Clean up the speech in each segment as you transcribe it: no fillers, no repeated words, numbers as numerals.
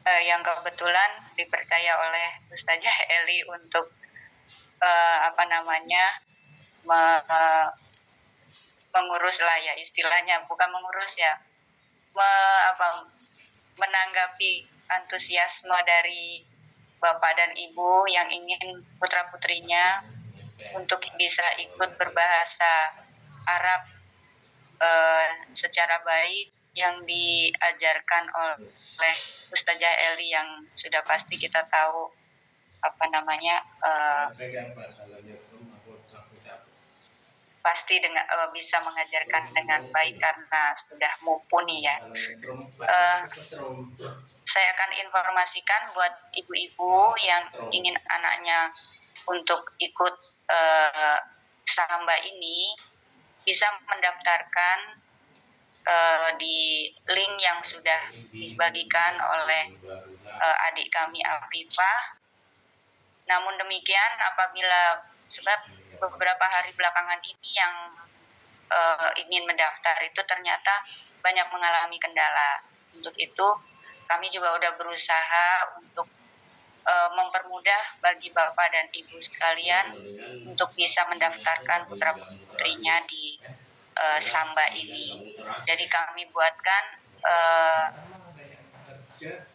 yang kebetulan dipercaya oleh Ustazah Eli untuk mengurus lah ya, istilahnya bukan mengurus ya, menanggapi antusiasme dari Bapak dan Ibu yang ingin putra-putrinya untuk bisa ikut berbahasa Arab secara baik yang diajarkan oleh Ustazah Eli yang sudah pasti kita tahu pasti bisa mengajarkan dengan baik karena sudah mumpuni ya. Saya akan informasikan buat ibu-ibu yang ingin anaknya untuk ikut Samba ini bisa mendaftarkan di link yang sudah dibagikan oleh adik kami Afifah. Namun demikian, sebab beberapa hari belakangan ini yang ingin mendaftar itu ternyata banyak mengalami kendala. Untuk itu kami juga udah berusaha untuk mempermudah bagi Bapak dan Ibu sekalian untuk bisa mendaftarkan putra-putrinya di Samba ini. Jadi kami buatkan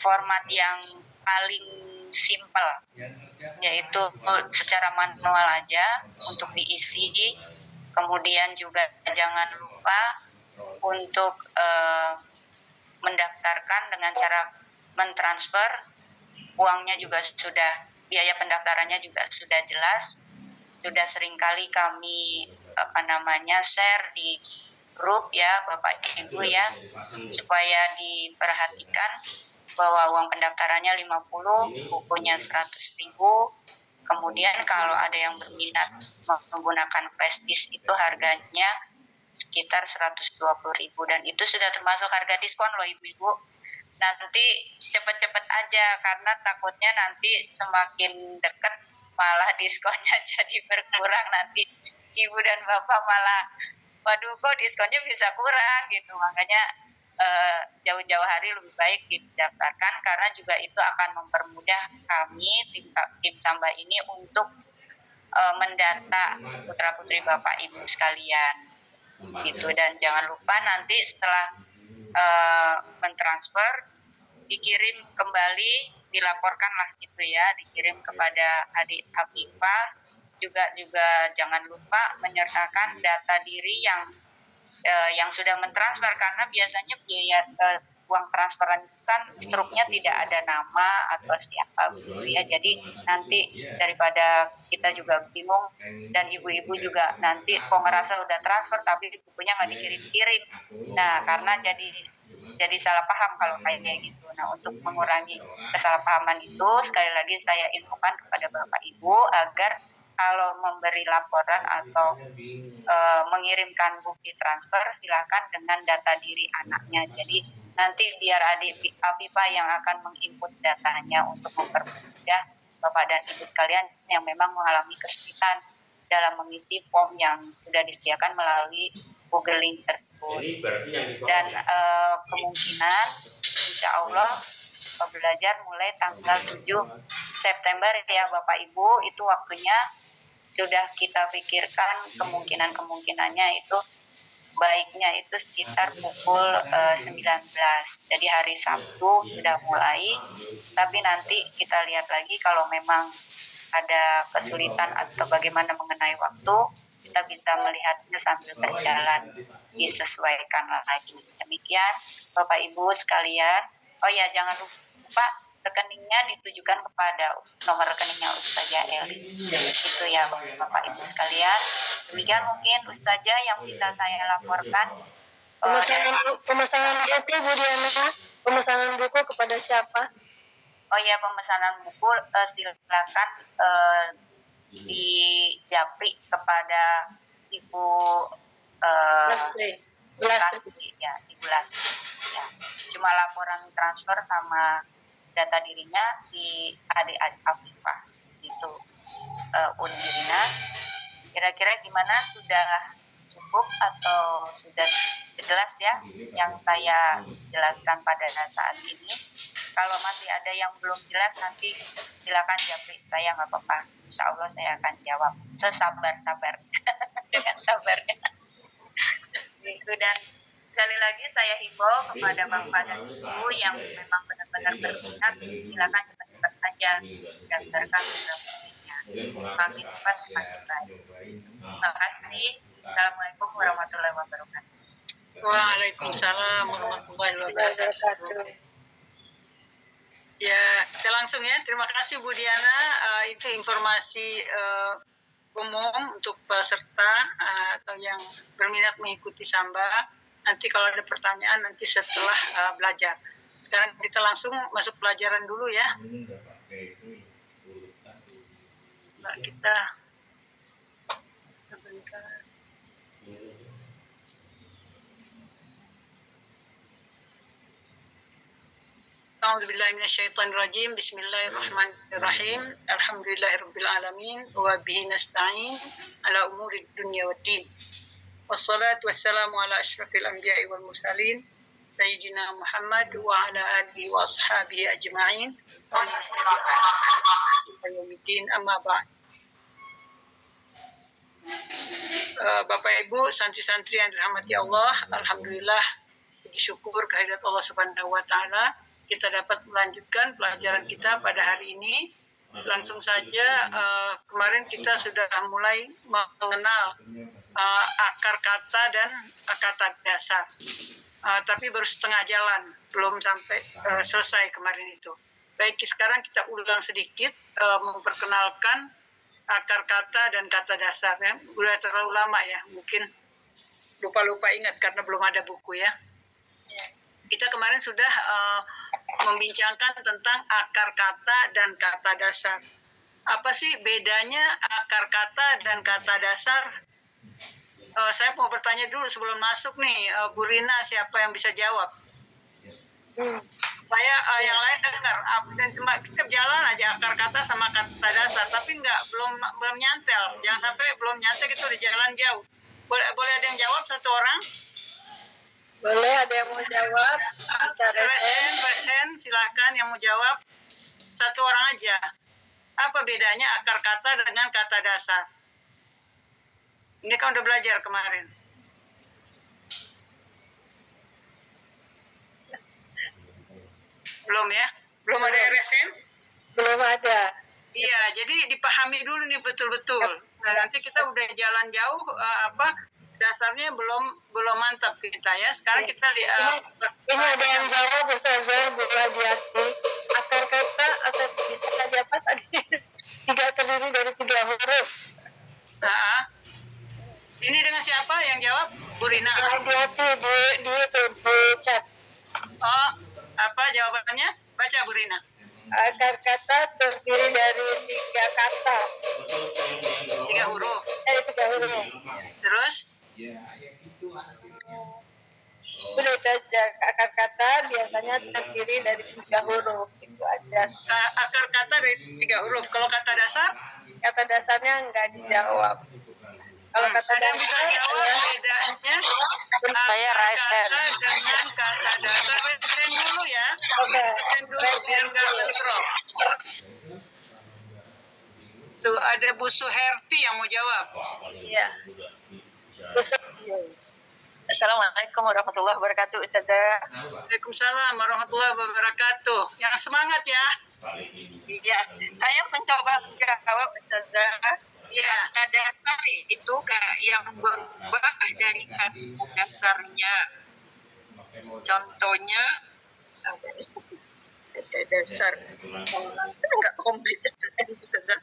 format yang paling simpel, yaitu secara manual aja untuk diisi. Kemudian juga jangan lupa untuk mendaftarkan dengan cara mentransfer. Uangnya juga sudah, biaya pendaftarannya juga sudah jelas. Sudah seringkali kami share di grup ya Bapak Ibu ya, supaya diperhatikan bahwa uang pendaftarannya 50, bukunya 100.000. Kemudian kalau ada yang berminat menggunakan flash disk itu harganya sekitar 120.000, dan itu sudah termasuk harga diskon loh ibu-ibu. Nanti cepet-cepet aja karena takutnya nanti semakin dekat malah diskonnya jadi berkurang, nanti ibu dan bapak malah waduh kok diskonnya bisa kurang gitu. Makanya jauh-jauh hari lebih baik didaftarkan, karena juga itu akan mempermudah kami tim Samba ini untuk mendata putra-putri Bapak Ibu sekalian gitu. Dan jangan lupa nanti setelah mentransfer dikirim kembali, dilaporkanlah gitu ya, dikirim kepada adik Afifah. Juga jangan lupa menyertakan data diri yang sudah mentransfer, karena biasanya biaya uang transferan kan struknya tidak ada nama atau siapa gitu ya. Jadi nanti daripada kita juga bingung dan ibu-ibu juga nanti kok ngerasa udah transfer tapi bukunya nggak dikirim-kirim. Nah, karena jadi salah paham kalau kayak gitu. Nah, untuk mengurangi kesalahpahaman itu, sekali lagi saya infokan kepada Bapak Ibu agar kalau memberi laporan atau mengirimkan bukti transfer, silakan dengan data diri anaknya. Jadi nanti biar adik Afifah yang akan menginput datanya untuk mempermudah Bapak dan Ibu sekalian yang memang mengalami kesulitan dalam mengisi form yang sudah disediakan melalui Google Link tersebut. Dan kemungkinan insya Allah belajar mulai tanggal 7 September ya Bapak Ibu, itu waktunya sudah kita pikirkan. Kemungkinannya itu baiknya itu sekitar pukul 19. Jadi hari Sabtu sudah mulai, tapi nanti kita lihat lagi kalau memang ada kesulitan atau bagaimana mengenai waktu, kita bisa melihatnya sambil berjalan, disesuaikan lagi. Demikian Bapak Ibu sekalian. Oh ya, jangan lupa rekeningnya ditujukan kepada nomor rekeningnya Ustazah Eli. Itu ya Bapak Ibu sekalian. Demikian mungkin Ustazah yang bisa saya laporkan. Pemesanan buku Bu Diana, pemesanan buku kepada siapa? Oh ya, pemesanan buku silakan di japri kepada Ibu Lasri ya, Ibu Lasri ya. Cuma laporan transfer sama data dirinya di adik-adik Afifah itu. Undirina, kira-kira gimana, sudah cukup atau sudah jelas ya yang saya jelaskan pada saat ini? Kalau masih ada yang belum jelas nanti silakan japri saya, nggak apa-apa. Insya Allah saya akan jawab sesabar-sabar dengan sabarnya. Gitu. Dan sekali lagi saya himbau kepada Bapak dan Ibu yang memang benar-benar berminat, silakan cepat-cepat aja daftarkan program studinya. Semakin cepat semakin baik. Terima kasih. Assalamualaikum warahmatullahi wabarakatuh. Waalaikumsalam warahmatullahi wabarakatuh. Ya, kita langsung ya. Terima kasih Bu Diana. Itu informasi umum untuk peserta atau yang berminat mengikuti Samba. Nanti kalau ada pertanyaan nanti setelah belajar. Sekarang kita langsung masuk pelajaran dulu ya. Mbak kita sebentar. A'udzubillahi minasyaitonirrajim. Bismillahirrahmanirrahim. Alhamdulillahirabbil alamin wa bihi nasta'in ala umuri dunya waddin. Wassalatu wassalamu ala asyrafil anbiya'i wal mursalin sayyidina Muhammad wa ala alihi wa ashabihi ajma'in. Yaumiddin amma ba'd. Bapak Ibu, santri-santri yang dirahmati Allah, alhamdulillah puji syukur kehadirat Allah Subhanahu wa taala. Kita dapat melanjutkan pelajaran kita pada hari ini. Langsung saja, kemarin kita sudah mulai mengenal akar kata dan kata dasar. Tapi baru setengah jalan, belum sampai selesai kemarin itu. Baik, sekarang kita ulang sedikit, memperkenalkan akar kata dan kata dasar. Ya. Udah terlalu lama ya, mungkin lupa-lupa ingat karena belum ada buku ya. Kita kemarin sudah membincangkan tentang akar kata dan kata dasar. Apa sih bedanya akar kata dan kata dasar? Saya mau bertanya dulu sebelum masuk nih, Bu Rina, siapa yang bisa jawab? Supaya yang lain dengar. Cuma kita jalan aja akar kata sama kata dasar, tapi belum nyantel. Jangan sampai belum nyantel itu di jalan jauh. Boleh ada yang jawab satu orang? Boleh, ada yang mau jawab? Resen, silakan yang mau jawab. Satu orang aja. Apa bedanya akar kata dengan kata dasar? Ini kan udah belajar kemarin. Belum ya? Belum ada resen? Belum ada. Iya, jadi dipahami dulu nih betul-betul. Nah, nanti kita udah jalan jauh, dasarnya belum mantap kita ya. Sekarang kita lihat. Ini ada yang jawab, Ustazah Bu Radiati. Akar kata atau bisa apa tadi? Terdiri dari 3 huruf. Ini dengan siapa yang jawab? Bu Rina. Radiati di chat. Oh, apa jawabannya? Baca Bu Rina. Akar kata terdiri dari 3 kata. 3 huruf. 3 huruf. Terus? Udah itu aja. Akar kata biasanya terdiri dari 3 huruf. Itu aja. Akar kata dari 3 huruf. Kalau kata dasar? Kata dasarnya nggak dijawab. Kalau kata ada yang bisa jawab bedanya? Saya Raisen. Dengan kata dasar. Raisen dulu ya. Oke. Raisen dulu biar nggak bentrok. Tuh ada Bu Suherti yang mau jawab. Iya. Assalamualaikum warahmatullahi wabarakatuh, Ustazah. Waalaikumsalam warahmatullahi wabarakatuh. Yang semangat ya. Iya, saya mencoba menjawab, Ustazah. Iya. Kata dasar itu yang berubah dari kata dasarnya. Contohnya, kata dasar. Enggak komplit, Ustazah.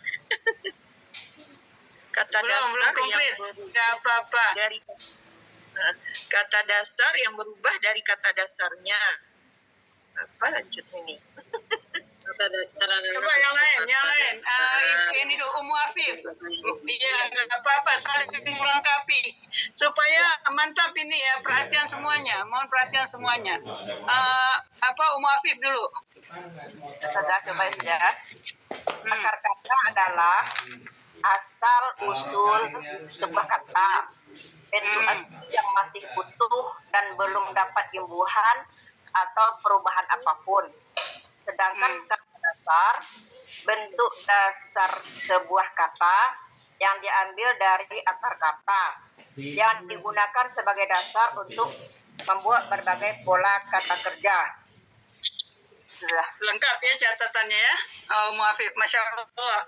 Kata dasar yang nggak apa-apa. Dari kata dasar yang berubah dari kata dasarnya. Apa lanjut ini? Coba yang lain. Ini dulu Umu Afif. Iya, nggak apa-apa, saling melengkapi supaya mantap ini ya, perhatian semuanya. Mohon perhatian semuanya. Umu Afif dulu. Sudah coba ya. Akar kata adalah asal usul sebuah kata. Itu yang masih utuh dan belum dapat imbuhan atau perubahan apapun. Sedangkan kata dasar bentuk dasar sebuah kata yang diambil dari akar kata yang digunakan sebagai dasar untuk membuat berbagai pola kata kerja. Sudah. Lengkap ya catatannya ya. Muafif, Masya Allah.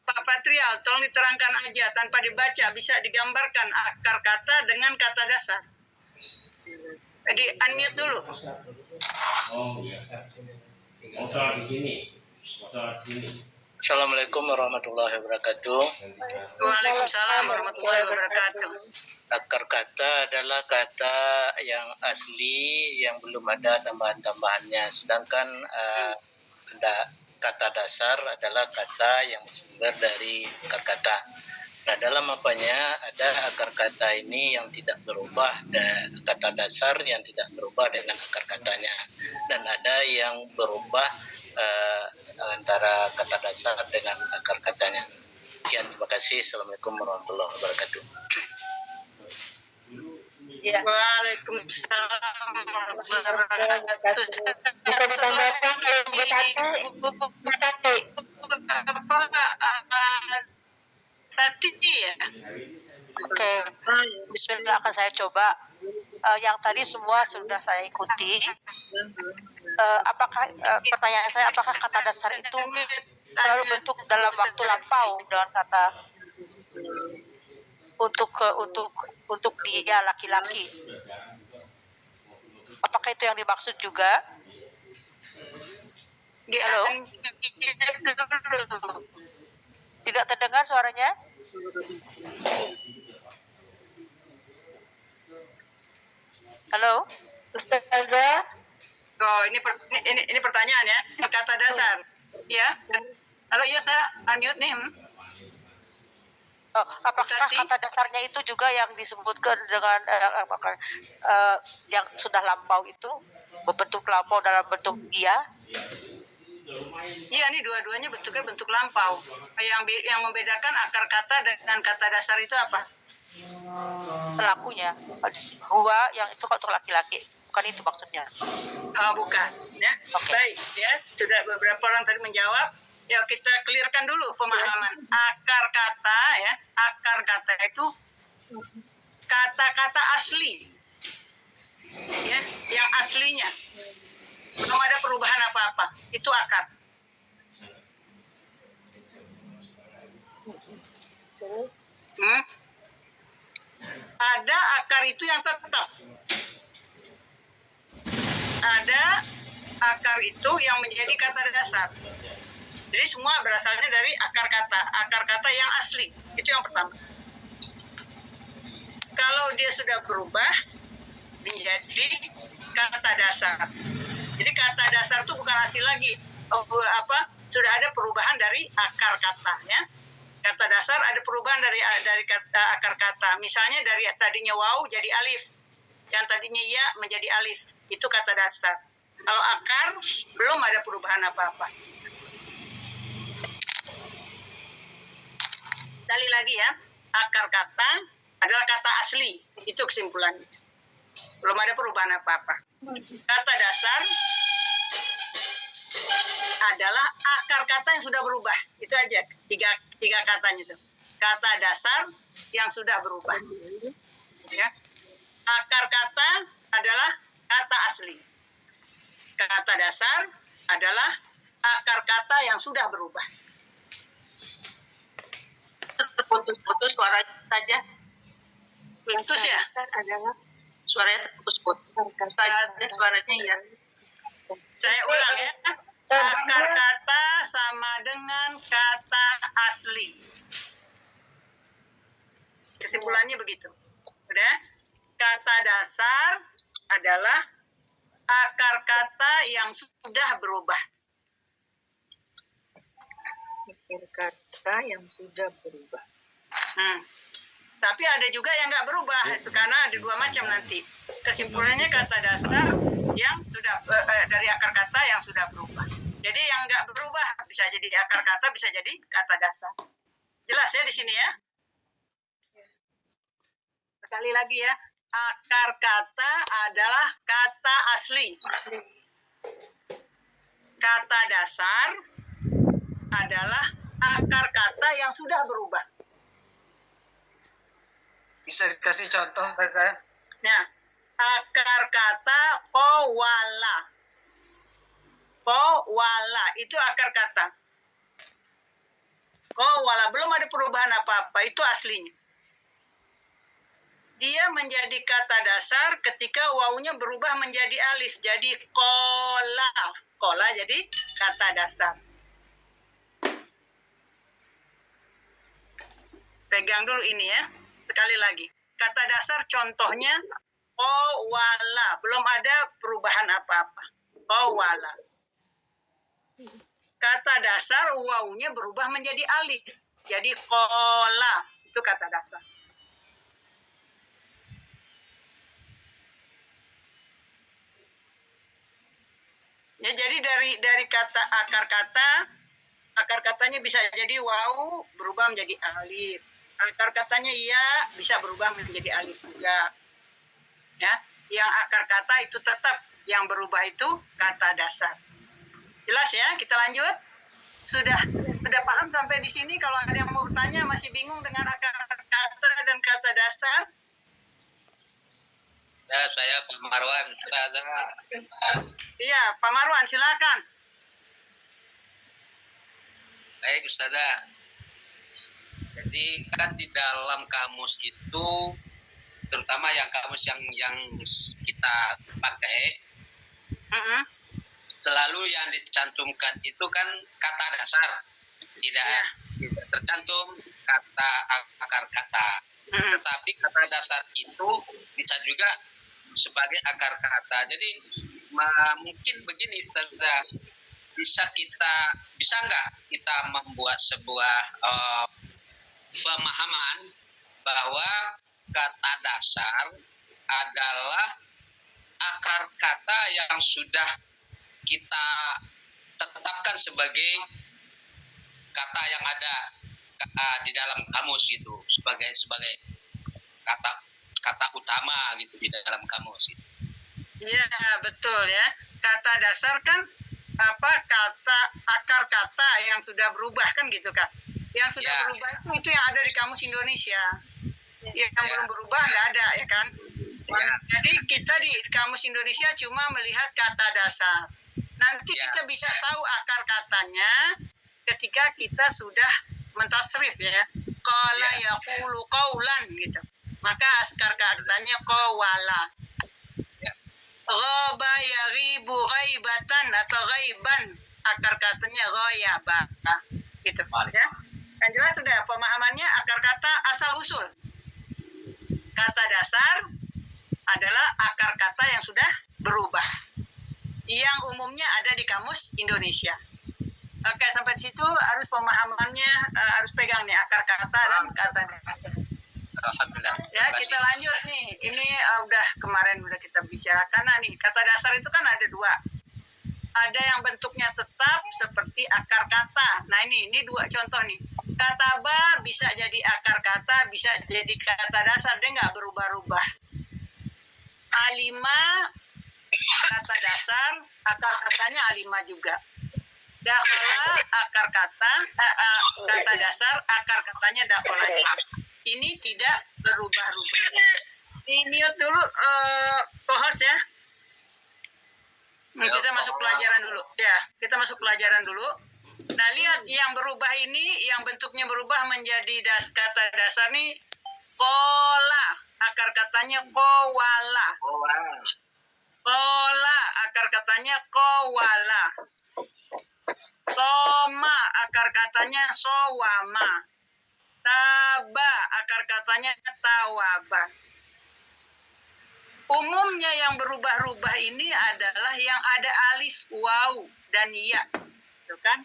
Pak Patrial, tolong diterangkan aja tanpa dibaca, bisa digambarkan akar kata dengan kata dasar. Jadi unmute dulu. Oh iya. Mau sholat di sini. Assalamualaikum warahmatullahi wabarakatuh. Waalaikumsalam warahmatullahi wabarakatuh. Akar kata adalah kata yang asli yang belum ada tambahan-tambahannya. Sedangkan kata dasar adalah kata yang bersumber dari akar kata. Nah, dalam apanya ada akar kata ini yang tidak berubah dan kata dasar yang tidak berubah dengan akar katanya. Dan ada yang berubah antara kata dasar dengan akar katanya. Sekian, terima kasih. Assalamualaikum warahmatullahi wabarakatuh. Ya. Waalaikumsalam warahmatullahi wabarakatuh. Bisa ditambahkan kalau bersatu. Tati ya. Oke, Bismillah akan saya coba. Yang tadi semua sudah saya ikuti. Pertanyaan saya, apakah kata dasar itu selalu bentuk dalam waktu lampau dengan kata untuk dia laki-laki? Apakah itu yang dimaksud juga? Halo? Tidak terdengar suaranya? Halo? Ustazah, Oh, ini pertanyaan ya. Kata dasar. Ya. Halo, iya saya unmute nih. Oh, apakah kata dasarnya itu juga yang disebutkan dengan yang sudah lampau itu berbentuk lampau dalam bentuk dia? Iya, ini dua-duanya bentuknya bentuk lampau. Yang membedakan akar kata dengan kata dasar itu apa? Pelakunya. Huwa yang itu untuk laki-laki. Bukan itu maksudnya. Bukan. Ya. Okay. Baik, ya. Sudah beberapa orang tadi menjawab. Ya, kita clearkan dulu pemahaman. Akar kata ya. Akar kata itu kata-kata asli. Ya, yang aslinya. Belum ada perubahan apa-apa. Itu akar. Ada akar itu yang tetap. Ada akar itu yang menjadi kata dasar. Jadi semua berasalnya dari akar kata yang asli. Itu yang pertama. Kalau dia sudah berubah menjadi kata dasar. Jadi kata dasar itu bukan asli lagi. Sudah ada perubahan dari akar katanya. Kata dasar ada perubahan dari kata akar kata. Misalnya dari tadinya waw jadi alif. Yang tadinya ya menjadi alif. Itu kata dasar. Kalau akar belum ada perubahan apa-apa. Sekali lagi ya, akar kata adalah kata asli. Itu kesimpulannya. Belum ada perubahan apa-apa. Kata dasar adalah akar kata yang sudah berubah. Itu aja, tiga katanya itu. Kata dasar yang sudah berubah. Ya. Akar kata adalah kata asli. Kata dasar adalah akar kata yang sudah berubah. Terputus-putus suaranya saja. Putus ya? adalah Suaranya terputus-putus. Suaranya ya. Saya ulang ya. Akar kata sama dengan kata asli. Kesimpulannya begitu. Udah? Kata dasar adalah akar kata yang sudah berubah. akar kata yang sudah berubah. Tapi ada juga yang nggak berubah, itu karena ada dua macam nanti. Kesimpulannya kata dasar yang sudah dari akar kata yang sudah berubah. Jadi yang nggak berubah bisa jadi akar kata, bisa jadi kata dasar. Jelas ya di sini ya? Sekali lagi ya, akar kata adalah kata asli. kata dasar adalah akar kata yang sudah berubah. Bisa dikasih contoh Ustazah? Nah, akar kata qawala. Qawala itu akar kata. Qawala belum ada perubahan apa-apa, itu aslinya. Dia menjadi kata dasar ketika wawunya berubah menjadi alif, jadi kola. Kola jadi kata dasar. Pegang dulu ini ya. Sekali lagi. Kata dasar contohnya qawala. Belum ada perubahan apa-apa. Qawala. Kata dasar wawunya berubah menjadi alif. Jadi kola. Itu kata dasar. Ya, jadi dari kata akar katanya bisa jadi wawu berubah menjadi alif. Akar katanya iya bisa berubah menjadi alif juga. Ya, yang akar kata itu tetap, yang berubah itu kata dasar. Jelas ya? Kita lanjut. Sudah paham sampai di sini? Kalau ada yang mau bertanya masih bingung dengan akar kata dan kata dasar? Ya, saya Pak Marwan. Iya, Pak Marwan, silakan. Baik, Ustazah. Jadi kan di dalam kamus itu, terutama yang kamus yang kita pakai, selalu yang dicantumkan itu kan kata dasar, tidak tercantum kata akar kata. Tetapi kata dasar itu bisa juga sebagai akar kata. Jadi mungkin begini, Ustazah, bisa nggak kita membuat sebuah pemahaman bahwa kata dasar adalah akar kata yang sudah kita tetapkan sebagai kata yang ada di dalam kamus itu, sebagai kata utama gitu di dalam kamus itu. Iya, betul ya. Kata dasar kan kata akar kata yang sudah berubah kan gitu Kak. Yang sudah berubah itu yang ada di kamus Indonesia. Yang belum berubah nggak ada ya kan. Jadi kita di kamus Indonesia cuma melihat kata dasar. Nanti kita bisa tahu akar katanya ketika kita sudah mentasrif ya. Qala yaqulu qaulan gitu. Maka akar katanya qawala. Ghaba yaghibu ghaibatan atau ghaiban. Akar katanya ghayaba. Gitu ya. Kan jelas sudah pemahamannya akar kata asal usul. Kata dasar adalah akar kata yang sudah berubah. Yang umumnya ada di kamus Indonesia. Oke, sampai di situ harus pemahamannya harus pegang nih akar kata dan kata dasar. Alhamdulillah. Ya, kita lanjut nih. Ini kemarin udah kita bicarakan. Nah nih, kata dasar itu kan ada dua. Ada yang bentuknya tetap seperti akar kata. Nah ini dua contoh nih. Kata ba bisa jadi akar kata, bisa jadi kata dasar. Dia nggak berubah-ubah. Alima kata dasar, akar katanya alima juga. Dakhala akar kata dasar, akar katanya dakhala juga. Ini tidak berubah-ubah. Mute dulu co-host ya. Kita masuk pelajaran dulu. Ya, kita masuk pelajaran dulu. Nah, lihat yang berubah ini, yang bentuknya berubah menjadi kata dasar nih, kola. Akar katanya kowala. Kola, akar katanya kowala. Soma, akar katanya sowama. Taba, akar katanya tawaba. Umumnya yang berubah-ubah ini adalah yang ada alif, waw, dan ya. Itu kan?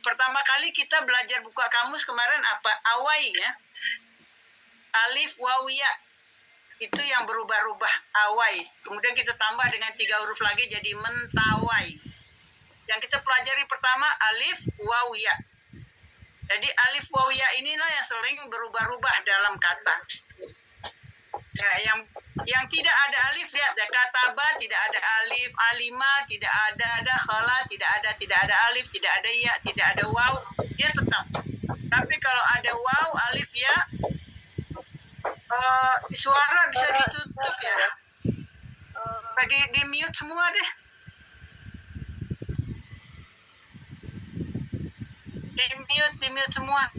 Pertama kali kita belajar buka kamus kemarin apa? Awai ya. Alif, waw, ya. Itu yang berubah-ubah, awai. Kemudian kita tambah dengan 3 huruf lagi jadi mentawai. Yang kita pelajari pertama alif, waw, ya. Jadi alif, waw, ya inilah yang sering berubah-ubah dalam kata. Ya, yang tidak ada alif, lihat ya, kataba tidak ada alif, alima tidak ada dakhala tidak ada alif, tidak ada ya, tidak ada waw, dia tetap. Tapi kalau ada waw, alif, ya, suara bisa ditutup ya. Di mute semua deh. Di mute semua.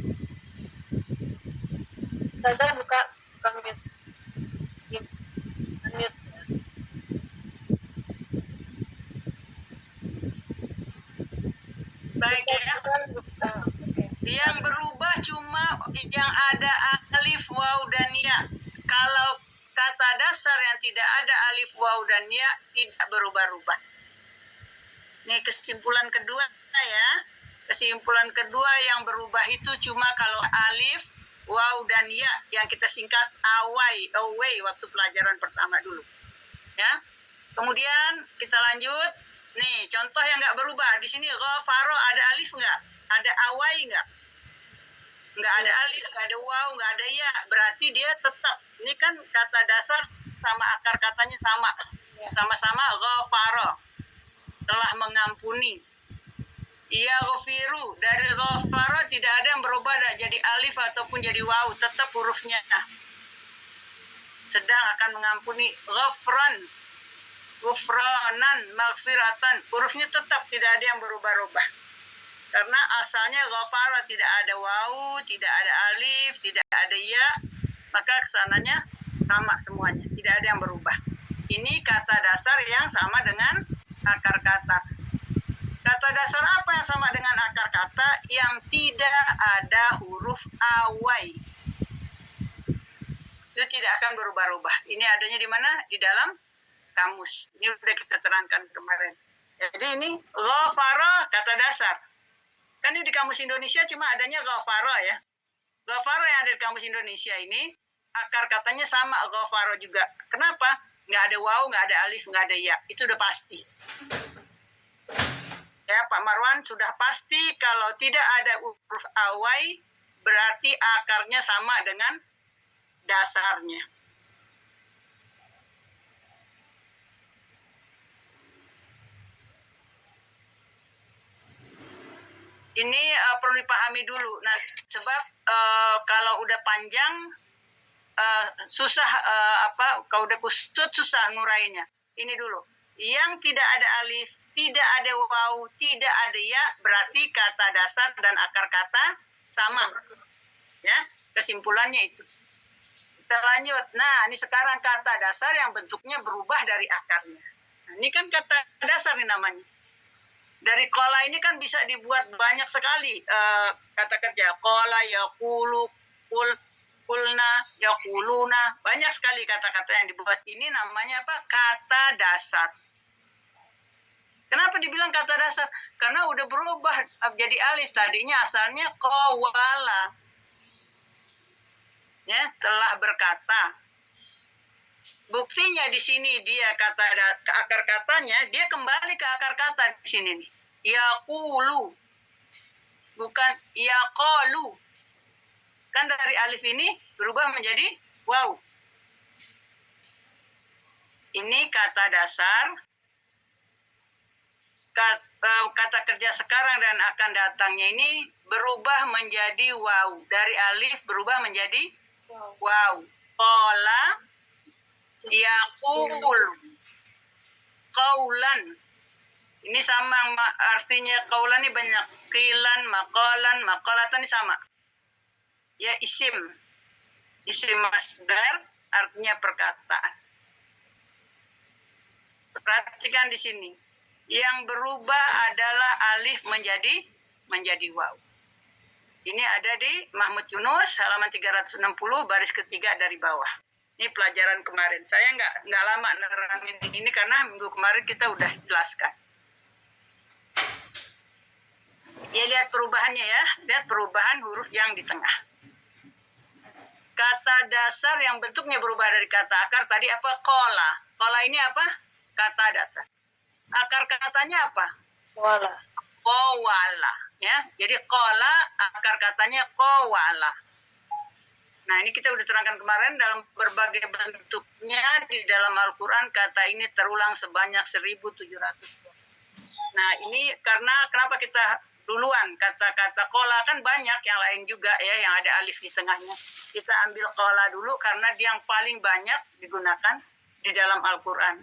Ustazah buka mute. Mute. Baik ya. Yang berubah cuma yang ada alif, waw, dan ya. Kalau kata dasar yang tidak ada alif, waw, dan ya tidak berubah-ubah. Ini kesimpulan kedua ya. Kesimpulan kedua yang berubah itu cuma kalau alif, waw, dan ya yang kita singkat away waktu pelajaran pertama dulu. Ya. Kemudian kita lanjut. Nih, contoh yang nggak berubah. Di sini ghafaro ada alif nggak? Ada awai nggak? Nggak ada alif, nggak ada waw, nggak ada ya. Berarti dia tetap. Ini kan kata dasar sama akar katanya sama. Sama-sama ghafaro. Telah mengampuni. Iya ghafiru. Dari ghafaro tidak ada yang berubah jadi alif ataupun jadi waw. Tetap hurufnya. Sedang akan mengampuni. Ghufranan, maghfiratan, hurufnya tetap tidak ada yang berubah-ubah. Karena asalnya ghafara tidak ada waw, tidak ada alif, tidak ada ya, maka kesananya sama semuanya, tidak ada yang berubah. Ini kata dasar yang sama dengan akar kata. Kata dasar apa yang sama dengan akar kata? Yang tidak ada huruf awai. Itu tidak akan berubah-ubah. Ini adanya di mana? Di dalam kamus. Ini sudah kita terangkan kemarin. Jadi ini ghafara kata dasar. Kan ini di kamus Indonesia cuma adanya ghafara ya. Ghafara yang ada di kamus Indonesia ini akar katanya sama ghafara juga. Kenapa? Nggak ada waw, nggak ada alif, nggak ada ya. Itu udah pasti. Ya, Pak Marwan sudah pasti kalau tidak ada huruf awai berarti akarnya sama dengan dasarnya. Ini perlu dipahami dulu. Nah, sebab kalau udah panjang susah kalau udah kusut susah ngurainya. Ini dulu. Yang tidak ada alif, tidak ada waw, tidak ada ya, berarti kata dasar dan akar kata sama. Ya, kesimpulannya itu. Kita lanjut. Nah, ini sekarang kata dasar yang bentuknya berubah dari akarnya. Nah, ini kan kata dasar nih namanya. Dari kola ini kan bisa dibuat banyak sekali kata kerja. Kola, yakulu, kulna, yakuluna. Banyak sekali kata-kata yang dibuat. Ini namanya apa? Kata dasar. Kenapa dibilang kata dasar? Karena udah berubah jadi alif. Tadinya asalnya qawala. Ya, telah berkata. Buktinya di sini dia akar katanya, dia kembali ke akar kata di sini nih. Yaqulu. Bukan yaqalu. Kan dari alif ini berubah menjadi waw. Ini kata dasar. Kata kerja sekarang dan akan datangnya ini berubah menjadi waw. Dari alif berubah menjadi waw. Qala yaqul. Qaulan. Ini sama artinya qaulan ini banyak. Qilan, maqalan, maqalatan ini sama. Ya isim. Isim masdar artinya perkataan. Perhatikan di sini. Yang berubah adalah alif menjadi waw. Ini ada di Mahmud Yunus halaman 360 baris ketiga dari bawah. Ini pelajaran kemarin. Saya nggak lama nerangin ini karena minggu kemarin kita udah jelaskan. Ya lihat perubahannya ya. Lihat perubahan huruf yang di tengah. Kata dasar yang bentuknya berubah dari kata akar tadi apa? Kola. Kola ini apa? Kata dasar. Akar katanya apa? Wala. Qawala. Ya. Jadi kola akar katanya qawala. Nah, ini kita udah terangkan kemarin dalam berbagai bentuknya di dalam Al-Quran kata ini terulang sebanyak 1.700. Nah, ini karena kenapa kita duluan kata-kata kola kan banyak yang lain juga ya yang ada alif di tengahnya. Kita ambil kola dulu karena dia yang paling banyak digunakan di dalam Al-Quran.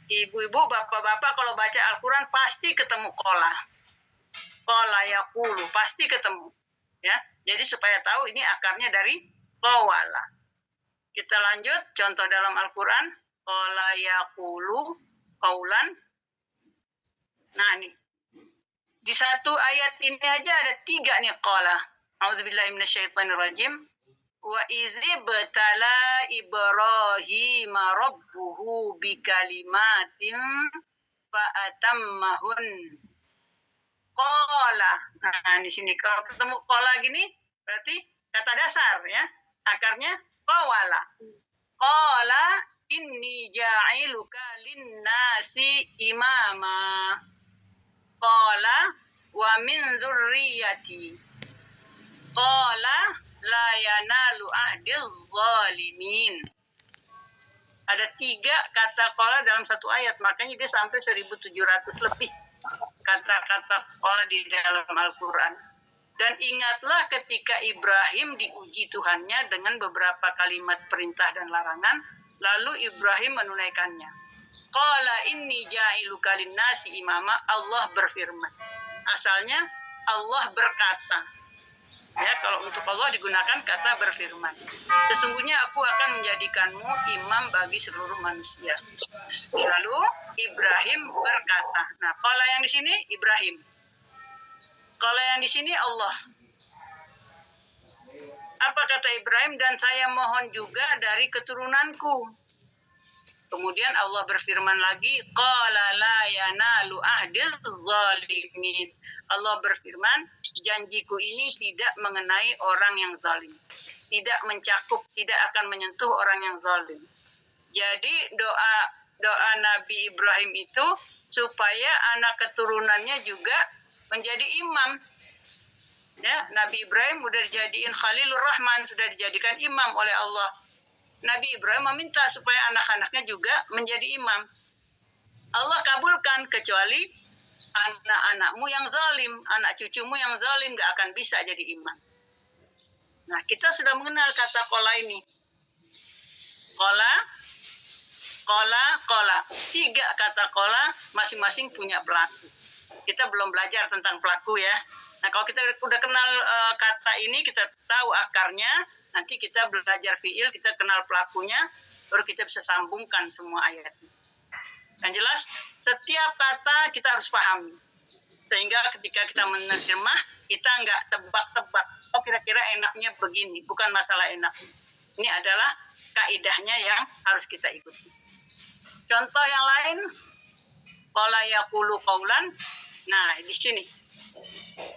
Ibu-ibu, bapak-bapak kalau baca Al-Quran pasti ketemu kola. Kola yaqulu, pasti ketemu. Ya, jadi supaya tahu ini akarnya dari qawala. Kita lanjut contoh dalam Al-Quran. Qala yaqulu qawlan. Nah nih. Di satu ayat ini aja ada 3 nih qala. A'udzubillahi minasyaitonirrajim. Wa idzibtala Ibrahim rabbuhu bikalimatin fa atammahun. Qala. Nah, di sini kalau ketemu qala gini berarti kata dasar ya. Akarnya qawala. Qala inni ja'iluka linnasi imama. Qala wa min dzurriyyati. Qala la yanalu ahdiz zalimin. Ada 3 kata qala dalam satu ayat, makanya dia sampai 1.700 lebih kata-kata qala di dalam Al-Quran. Dan ingatlah ketika Ibrahim diuji Tuhannya dengan beberapa kalimat perintah dan larangan, lalu Ibrahim menunaikannya. Qala inni ja'iluka linnasi imama, Allah berfirman. Asalnya Allah berkata. Ya, kalau untuk Allah digunakan kata berfirman. Sesungguhnya aku akan menjadikanmu imam bagi seluruh manusia. Lalu Ibrahim berkata. Nah, qala yang di sini Ibrahim. Kalau yang di sini Allah. Apa kata Ibrahim? Dan saya mohon juga dari keturunanku. Kemudian Allah berfirman lagi, qala la yanalu ahdiz zalimin. Allah berfirman, janjiku ini tidak mengenai orang yang zalim. Tidak mencakup, tidak akan menyentuh orang yang zalim. Jadi doa Nabi Ibrahim itu supaya anak keturunannya juga menjadi imam. Ya, Nabi Ibrahim sudah dijadiin Khalilur Rahman, sudah dijadikan imam oleh Allah. Nabi Ibrahim meminta supaya anak-anaknya juga menjadi imam. Allah kabulkan, kecuali anak-anakmu yang zalim, anak cucumu yang zalim gak akan bisa jadi imam. Nah, kita sudah mengenal kata kola ini. Kola, kola, kola. 3 kata kola masing-masing punya pelaku. Kita belum belajar tentang pelaku ya. Nah, kalau kita udah kenal kata ini, kita tahu akarnya, nanti kita belajar fi'il, kita kenal pelakunya, baru kita bisa sambungkan semua ayat. Yang jelas, setiap kata kita harus pahami. Sehingga ketika kita menerjemah, kita nggak tebak-tebak. Oh, kira-kira enaknya begini. Bukan masalah enak. Ini adalah kaidahnya yang harus kita ikuti. Contoh yang lain, qala yaqulu qawlan. Nah, di sini.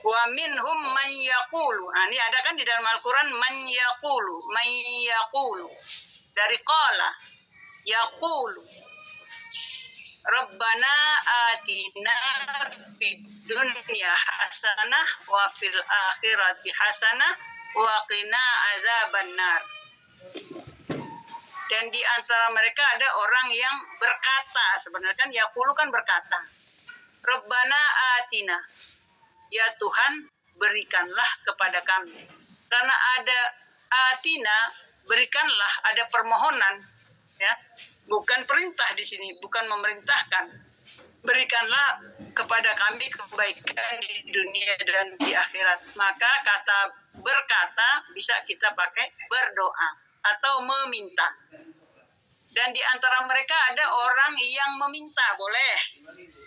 Wa minhum man yaqulu. Nah, ini ada kan di dalam Al-Quran man yaqulu. Man yaqulu. Dari qala. Yaqulu. Rabbana atina fid dunya hasanah wa fil akhirati hasanah wa qina adzabannar. Dan di antara mereka ada orang yang berkata, sebenarnya kan yaqulu kan berkata. Rabbana atina. Ya Tuhan, berikanlah kepada kami. Karena ada atina, berikanlah, ada permohonan, ya. Bukan perintah di sini, bukan memerintahkan. Berikanlah kepada kami kebaikan di dunia dan di akhirat. Maka kata berkata bisa kita pakai berdoa atau meminta. Dan di antara mereka ada orang yang meminta, boleh.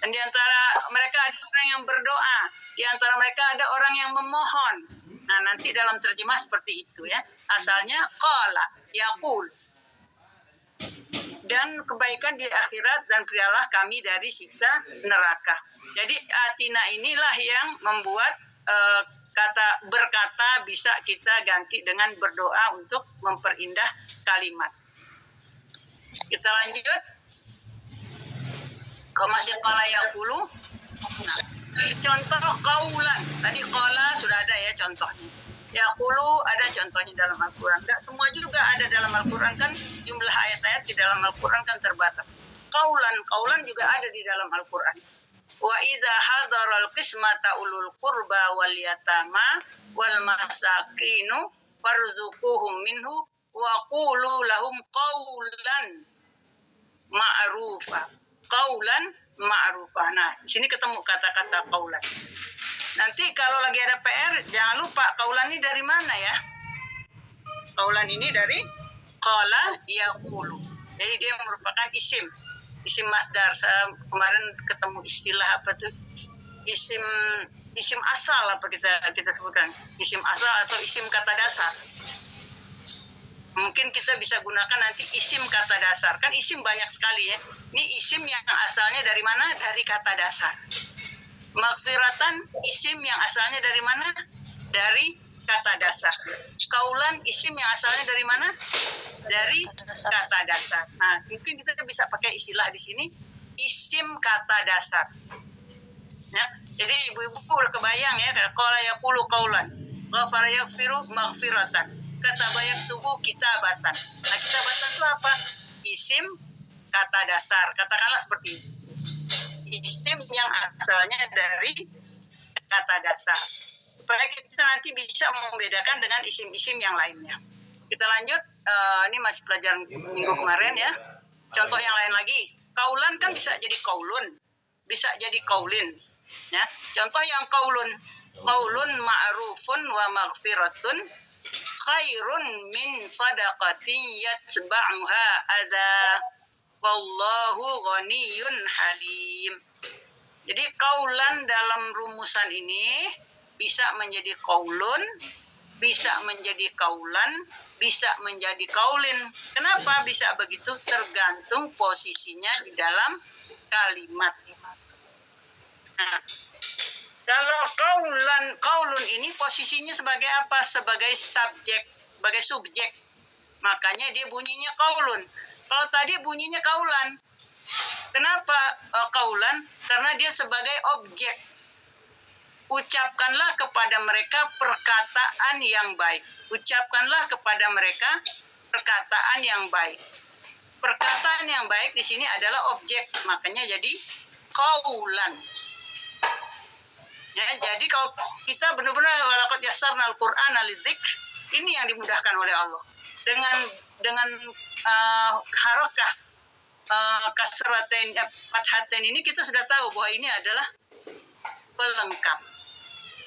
Dan di antara mereka ada orang yang berdoa. Di antara mereka ada orang yang memohon. Nah, nanti dalam terjemah seperti itu ya. Asalnya qala, yaqul. Dan kebaikan di akhirat dan berilah kami dari siksa neraka. Jadi atina inilah yang membuat kata berkata bisa kita ganti dengan berdoa untuk memperindah kalimat. Kita lanjut. Kalau masih qala yaqulu. Nah, contoh qaulan. Tadi qala sudah ada ya contohnya. Yaqulu ada contohnya dalam Al-Quran. Enggak semua juga ada dalam Al-Quran, kan jumlah ayat-ayat di dalam Al-Quran kan terbatas. Kaulan juga ada di dalam Al-Quran. Wa idza hadaral qismata ulul qurba wal yatama wal masakinu farzuquhum minhu wa qulu lahum qaulan ma'rufa. Qaulan ma'rufa. Nah, di sini ketemu kata-kata qaulan. Nanti kalau lagi ada PR, jangan lupa qaulan ini dari mana ya? Qaulan ini dari qala yaqulu. Jadi dia merupakan isim masdar. Saya kemarin ketemu istilah apa tuh? Isim asal apa kita sebutkan? Isim asal atau isim kata dasar. Mungkin kita bisa gunakan nanti isim kata dasar. Kan isim banyak sekali ya. Ini isim yang asalnya dari mana? Dari kata dasar. Maghfiratan isim yang asalnya dari mana? Dari kata dasar. Kaulan isim yang asalnya dari mana? Dari kata dasar. Nah, mungkin kita bisa pakai istilah di sini isim kata dasar. Ya, jadi ibu-ibu udah kebayang ya, qala yaqulu qaulan, ghafara yaghfiru maghfiratan, kataba yaktubu kitabatan. Nah, kitabatan itu apa? Isim kata dasar. Katakanlah seperti itu. Isim yang asalnya dari kata dasar. Supaya kita nanti bisa membedakan dengan isim-isim yang lainnya. Kita lanjut, ini masih pelajaran minggu kemarin ya. Contoh yang lain lagi, kaulan kan bisa jadi kaulun, bisa jadi kaulin. Ya, contoh yang kaulun ma'rufun wa maghfiratun khairun min sadaqatin yatba'uha adza wallahu ghaniyun halim. Jadi kaulan dalam rumusan ini bisa menjadi kaulun, bisa menjadi kaulan, bisa menjadi kaulin. Kenapa bisa begitu? Tergantung posisinya di dalam kalimat. Nah, kalau kaulun ini posisinya sebagai apa? Sebagai subjek. Makanya dia bunyinya kaulun. Kalau tadi bunyinya kaulan. Kenapa kaulan? Karena dia sebagai objek. Ucapkanlah kepada mereka perkataan yang baik. Ucapkanlah kepada mereka perkataan yang baik. Perkataan yang baik di sini adalah objek. Makanya jadi kaulan. Ya, jadi kalau kita benar-benar walaqad yassarnal Qur'ana lidzikr, ini yang dimudahkan oleh Allah. Dengan harakah kasratain fathatain ini kita sudah tahu bahwa ini adalah pelengkap.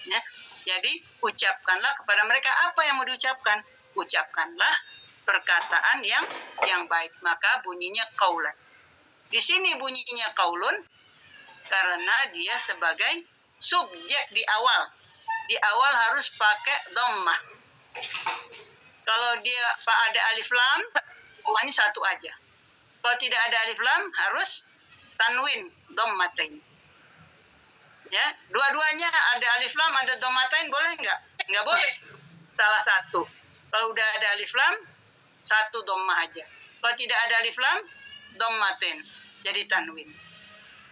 Ya. Jadi ucapkanlah kepada mereka apa yang mau diucapkan. Ucapkanlah perkataan yang baik. Maka bunyinya kaulan. Di sini bunyinya kaulun karena dia sebagai subjek di awal. Di awal harus pakai dhammah. Kalau dia ada alif lam, dhammahnya satu aja. Kalau tidak ada alif lam, harus tanwin dhammatain. Ya, dua-duanya ada alif lam, ada dhammatain, boleh nggak? Nggak boleh. Salah satu. Kalau udah ada alif lam, satu dhammah aja. Kalau tidak ada alif lam, dhammatain. Jadi tanwin.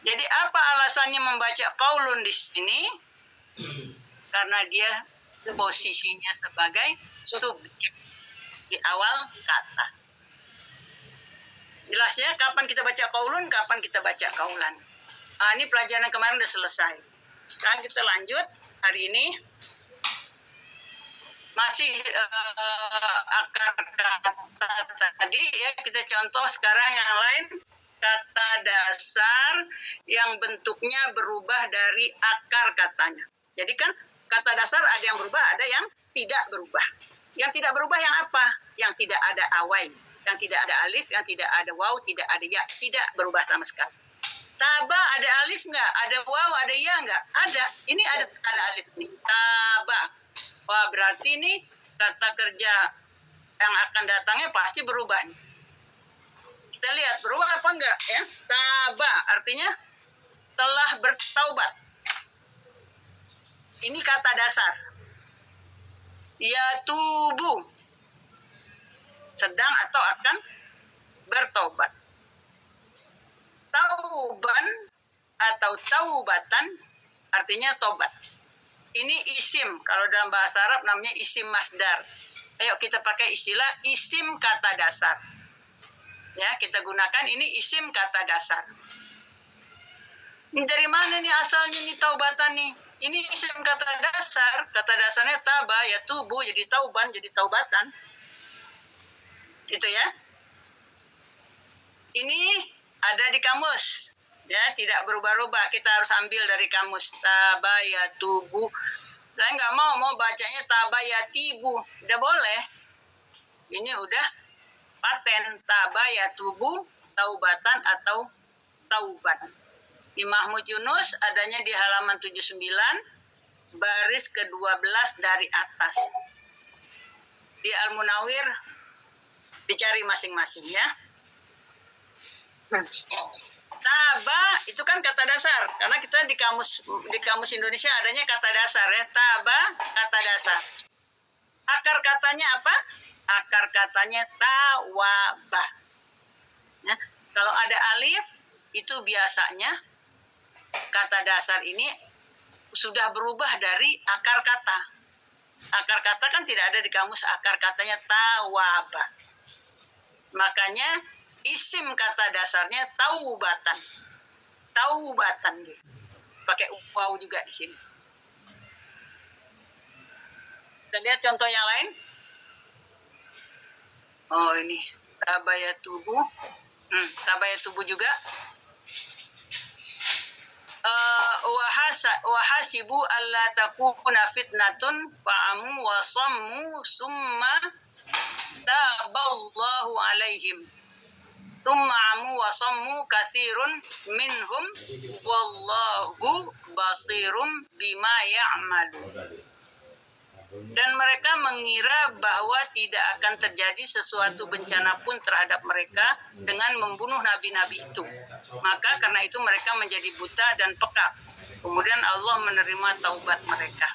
Jadi apa alasannya membaca kaulun di sini? Karena dia posisinya sebagai subjek di awal kata. Jelas ya, kapan kita baca kaulun, kapan kita baca kaulan. Nah, ini pelajaran kemarin udah selesai. Sekarang kita lanjut hari ini. Masih akar kata tadi ya, kita contoh sekarang yang lain. Kata dasar yang bentuknya berubah dari akar katanya. Jadi kan kata dasar ada yang berubah, ada yang tidak berubah. Yang tidak berubah yang apa? Yang tidak ada awai, yang tidak ada alif, yang tidak ada waw, tidak ada ya, tidak berubah sama sekali. Taba ada alif nggak? Ada waw, ada ya nggak? Ada. Ini ada alif nih. Taba. Wah, berarti ini kata kerja yang akan datangnya pasti berubah nih. Kita lihat berubah apa enggak ya. Taba artinya telah bertaubat. Ini kata dasar. Yatubu sedang atau akan bertaubat. Tauban atau taubatan artinya tobat. Ini isim. Kalau dalam bahasa Arab namanya isim masdar. Ayo kita pakai istilah isim kata dasar. Ya, kita gunakan ini isim kata dasar. Ini dari mana nih asalnya nih taubatan nih? Ini isim kata dasar. Kata dasarnya taba, ya tubuh, jadi tauban, jadi taubatan. Itu ya. Ini ada di kamus. Ya, tidak berubah-ubah. Kita harus ambil dari kamus. Taba, ya tubuh. Saya nggak mau bacanya taba, ya tibu. Udah boleh. Ini udah paten. Taba, ya tubuh, taubatan atau taubat. Di Mahmud Yunus adanya di halaman 79, baris ke-12 dari atas. Di Al-Munawir dicari masing-masing ya. Taba itu kan kata dasar, karena kita di kamus Indonesia adanya kata dasar ya. Taba kata dasar. Akar katanya apa? Akar katanya tawaba. Ya. Kalau ada alif itu biasanya kata dasar ini sudah berubah dari akar kata. Akar kata kan tidak ada di kamus, akar katanya tawaba. Makanya isim kata dasarnya taubatan. Taubatan dia. Pakai waw juga di sini. Kita lihat contoh yang lain. Oh ini tabaya tubuh. Tabaya tubuh juga. Wahasibu alla takuna fitnatun fa'amu wa sammu summa taballahu alaihim summa amu wa sammu katsirun minhum wallahu basirum bima ya'malun. Dan mereka mengira bahwa tidak akan terjadi sesuatu bencana pun terhadap mereka dengan membunuh nabi-nabi itu. Maka karena itu mereka menjadi buta dan peka. Kemudian Allah menerima taubat mereka.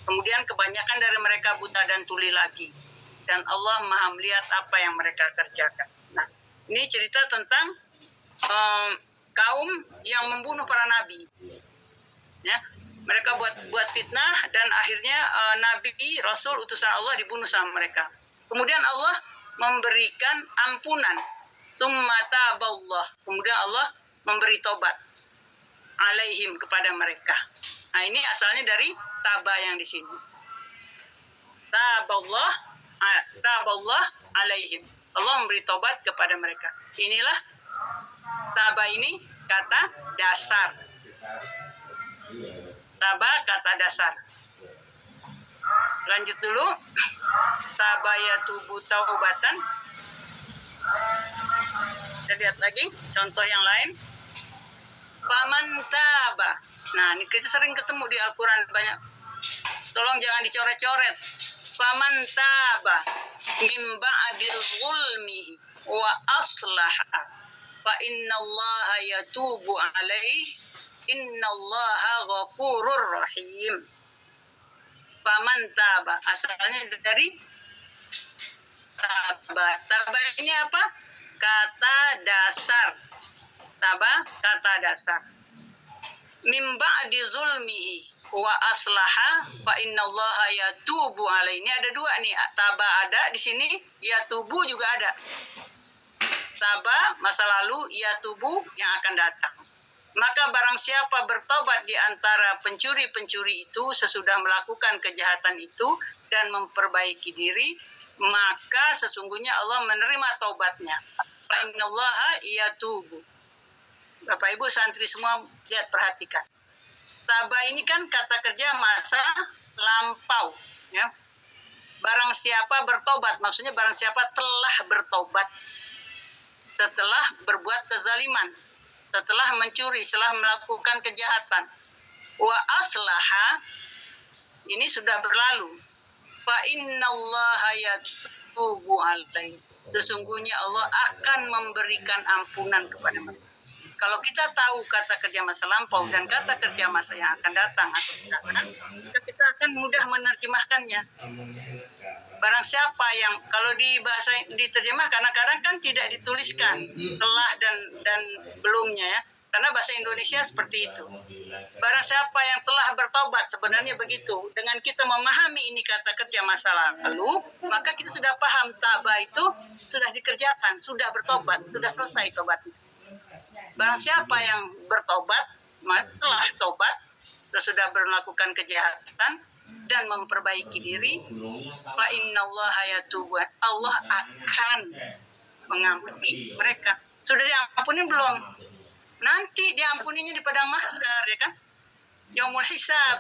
Kemudian kebanyakan dari mereka buta dan tuli lagi. Dan Allah Maha melihat apa yang mereka kerjakan. Nah, ini cerita tentang kaum yang membunuh para nabi. Ya. Mereka buat fitnah dan akhirnya nabi, rasul, utusan Allah dibunuh sama mereka. Kemudian Allah memberikan ampunan. Summa taballah. Kemudian Allah memberi tobat alaihim kepada mereka. Nah, ini asalnya dari taba yang di sini. Taballah alaihim. Allah memberi tobat kepada mereka. Inilah taba ini kata dasar. Taba kata dasar. Lanjut dulu. Tabaya tubuh taubatan. Kita lihat lagi contoh yang lain. Faman taba. Nah, ini kita sering ketemu di Al-Quran banyak. Tolong jangan dicoret-coret. Faman taba min ba'dil zulmihi wa aslaha fa innallaha yatubu alaihi innallaha ghafurur rahim. Faman taba asalnya dari taba. Taba ini apa? Kata dasar. Taba kata dasar. Min ba'di zulmihi wa aslaha fa innallaha yatubu alaihi. Ini ada dua nih. Taba ada di sini, yatubu juga ada. Taba masa lalu, yatubu yang akan datang. Maka barang siapa bertobat di antara pencuri-pencuri itu sesudah melakukan kejahatan itu dan memperbaiki diri, maka sesungguhnya Allah menerima taubatnya. Fa innallaha yatubu. Bapak Ibu santri semua lihat perhatikan. Taba ini kan kata kerja masa lampau, ya. Barang siapa bertobat, maksudnya barang siapa telah bertobat setelah berbuat kezaliman, setelah mencuri, setelah melakukan kejahatan. Wa aslaha, ini sudah berlalu. Fa innallaha yatubu alaihi. Sesungguhnya Allah akan memberikan ampunan kepada mereka. Kalau kita tahu kata kerja masa lampau dan kata kerja masa yang akan datang atau sekarang, maka kita akan mudah menerjemahkannya. Barang siapa yang, kalau di bahasa diterjemah kadang-kadang kan tidak dituliskan telah dan belumnya ya. Karena bahasa Indonesia seperti itu. Barang siapa yang telah bertobat, sebenarnya begitu. Dengan kita memahami ini kata kerja masa lalu, maka kita sudah paham taba itu sudah dikerjakan, sudah bertobat, sudah selesai tobatnya. Barang siapa yang bertobat, telah tobat, sudah melakukan kejahatan dan memperbaiki diri, fa innallaha yatubu, Allah akan mengampuni mereka. Sudah diampuni belum? Nanti diampuninya di padang mahsyar, ya kan? Yaumul hisab.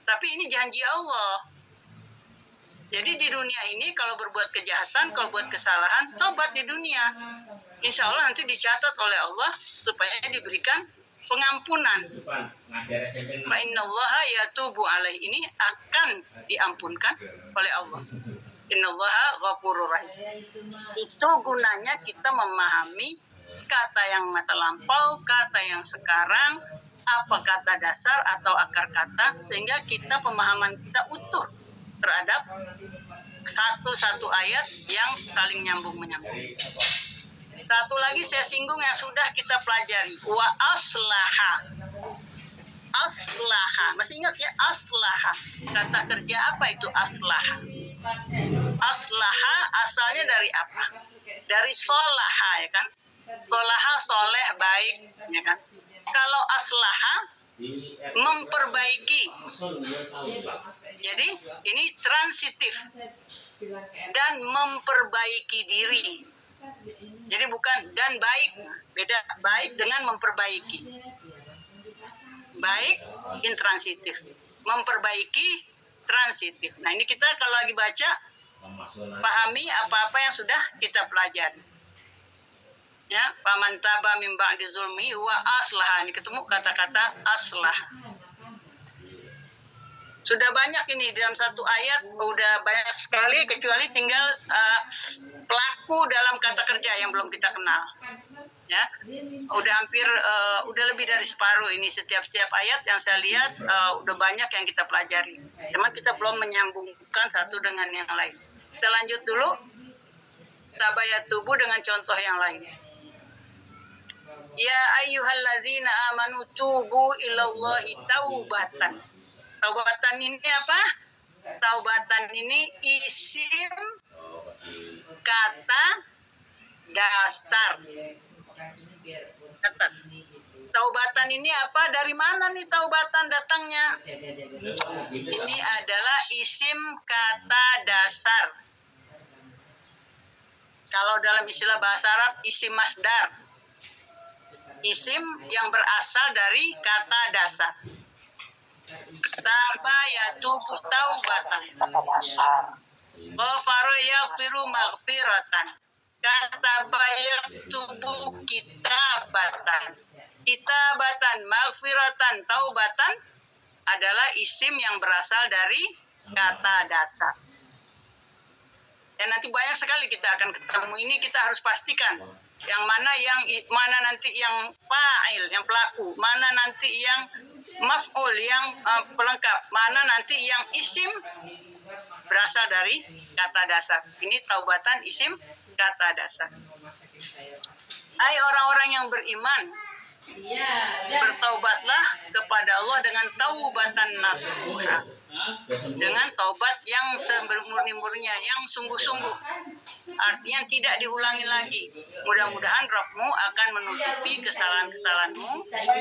Tapi ini janji Allah. Jadi di dunia ini kalau berbuat kejahatan, kalau buat kesalahan, tobat di dunia. Insya Allah nanti dicatat oleh Allah supaya diberikan pengampunan. Fa innallaha yatubu alaihi, ini akan diampunkan oleh Allah. Innallaha ghafurur rahim. Itu gunanya kita memahami kata yang masa lampau, kata yang sekarang, apa kata dasar atau akar kata, sehingga kita pemahaman kita utuh terhadap satu-satu ayat yang saling nyambung-menyambung. Satu lagi saya singgung yang sudah kita pelajari, wa aslaha. Aslaha, masih ingat ya, aslaha. Kata kerja apa itu aslaha? Aslaha asalnya dari apa? Dari solaha, ya kan? Solaha, soleh, baik, ya kan? Kalau aslaha, memperbaiki. Jadi ini transitif dan memperbaiki diri. Jadi bukan dan baik, beda baik dengan memperbaiki. Baik intransitif, memperbaiki transitif. Nah ini kita kalau lagi baca, pahami apa-apa yang sudah kita pelajari. Ya, faman taba min ba'di zulmi wa aslaha. Ini ketemu kata-kata aslah. Sudah banyak ini dalam satu ayat, udah banyak sekali, kecuali tinggal pelaku dalam kata kerja yang belum kita kenal. Ya, udah hampir, udah lebih dari separuh ini setiap ayat yang saya lihat udah banyak yang kita pelajari. Cuma kita belum menyambungkan satu dengan yang lain. Kita lanjut dulu. Tabayat tubuh dengan contoh yang lain. Ya ayyuhalladzina amanu tubu ilallahi taubatan. Taubatan ini apa? Taubatan ini isim kata dasar. Catat. Taubatan ini apa? Dari mana nih taubatan datangnya? Ini adalah isim kata dasar. Kalau dalam istilah bahasa Arab, isim masdar. Isim yang berasal dari kata dasar. Taba yatubu taubatan. Ghafara yaghfiru maghfiratan. Kataba yaktubu kitabatan. Kitabatan, maghfiratan, taubatan adalah isim yang berasal dari kata dasar. Dan nanti banyak sekali kita akan ketemu ini, kita harus pastikan yang mana nanti yang fa'il, yang pelaku, mana nanti yang maf'ul, yang pelengkap, mana nanti yang isim berasal dari kata dasar. Ini taubatan isim kata dasar. Hai orang-orang yang beriman, bertaubatlah kepada Allah dengan taubatan nasuha, dengan taubat yang semurni-murninya, yang sungguh-sungguh, artinya tidak diulangi lagi. Mudah-mudahan Rabbmu akan menutupi kesalahan-kesalahanmu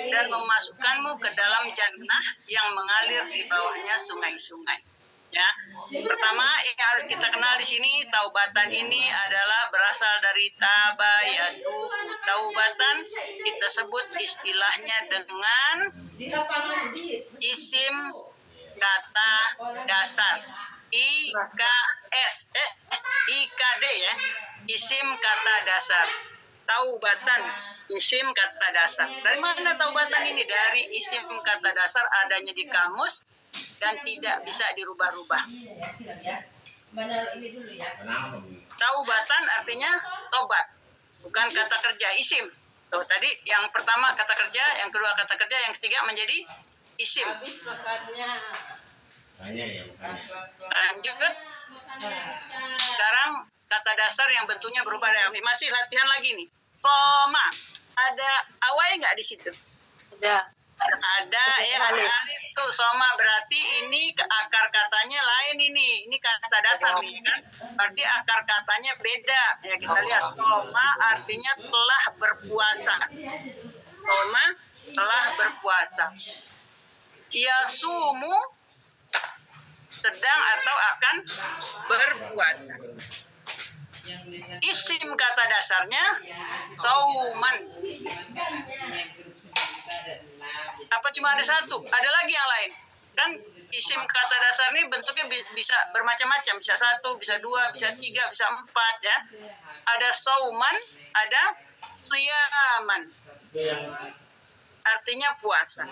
dan memasukkanmu ke dalam jannah yang mengalir di bawahnya sungai-sungai. Ya, pertama yang harus kita kenal di sini, taubatan ini adalah berasal dari taba yatubu taubatan. Kita sebut istilahnya dengan isim kata dasar, IKD ya, isim kata dasar. Taubatan, isim kata dasar. Dari mana taubatan ini? Dari isim kata dasar adanya di kamus dan tidak bisa dirubah-rubah. Taubatan artinya tobat, bukan kata kerja, isim. Tuh tadi yang pertama kata kerja, yang kedua kata kerja, yang ketiga menjadi isim. Lanjut. Sekarang kata dasar yang bentuknya berubah. Masih latihan lagi nih. Soma. Ada awai nggak di situ? Ada. Ada ya, ada alif tuh. Soma berarti ini akar katanya lain ini kata dasar nih kan. Berarti akar katanya beda ya, kita lihat. Soma artinya telah berpuasa. Soma telah berpuasa. Yasumu sedang atau akan berpuasa. Isim kata dasarnya sauman. Apa cuma ada satu? Ada lagi yang lain? Kan isim kata dasar ini bentuknya bisa bermacam-macam. Bisa satu, bisa dua, bisa tiga, bisa empat ya. Ada sauman, ada siyaman. Artinya puasa.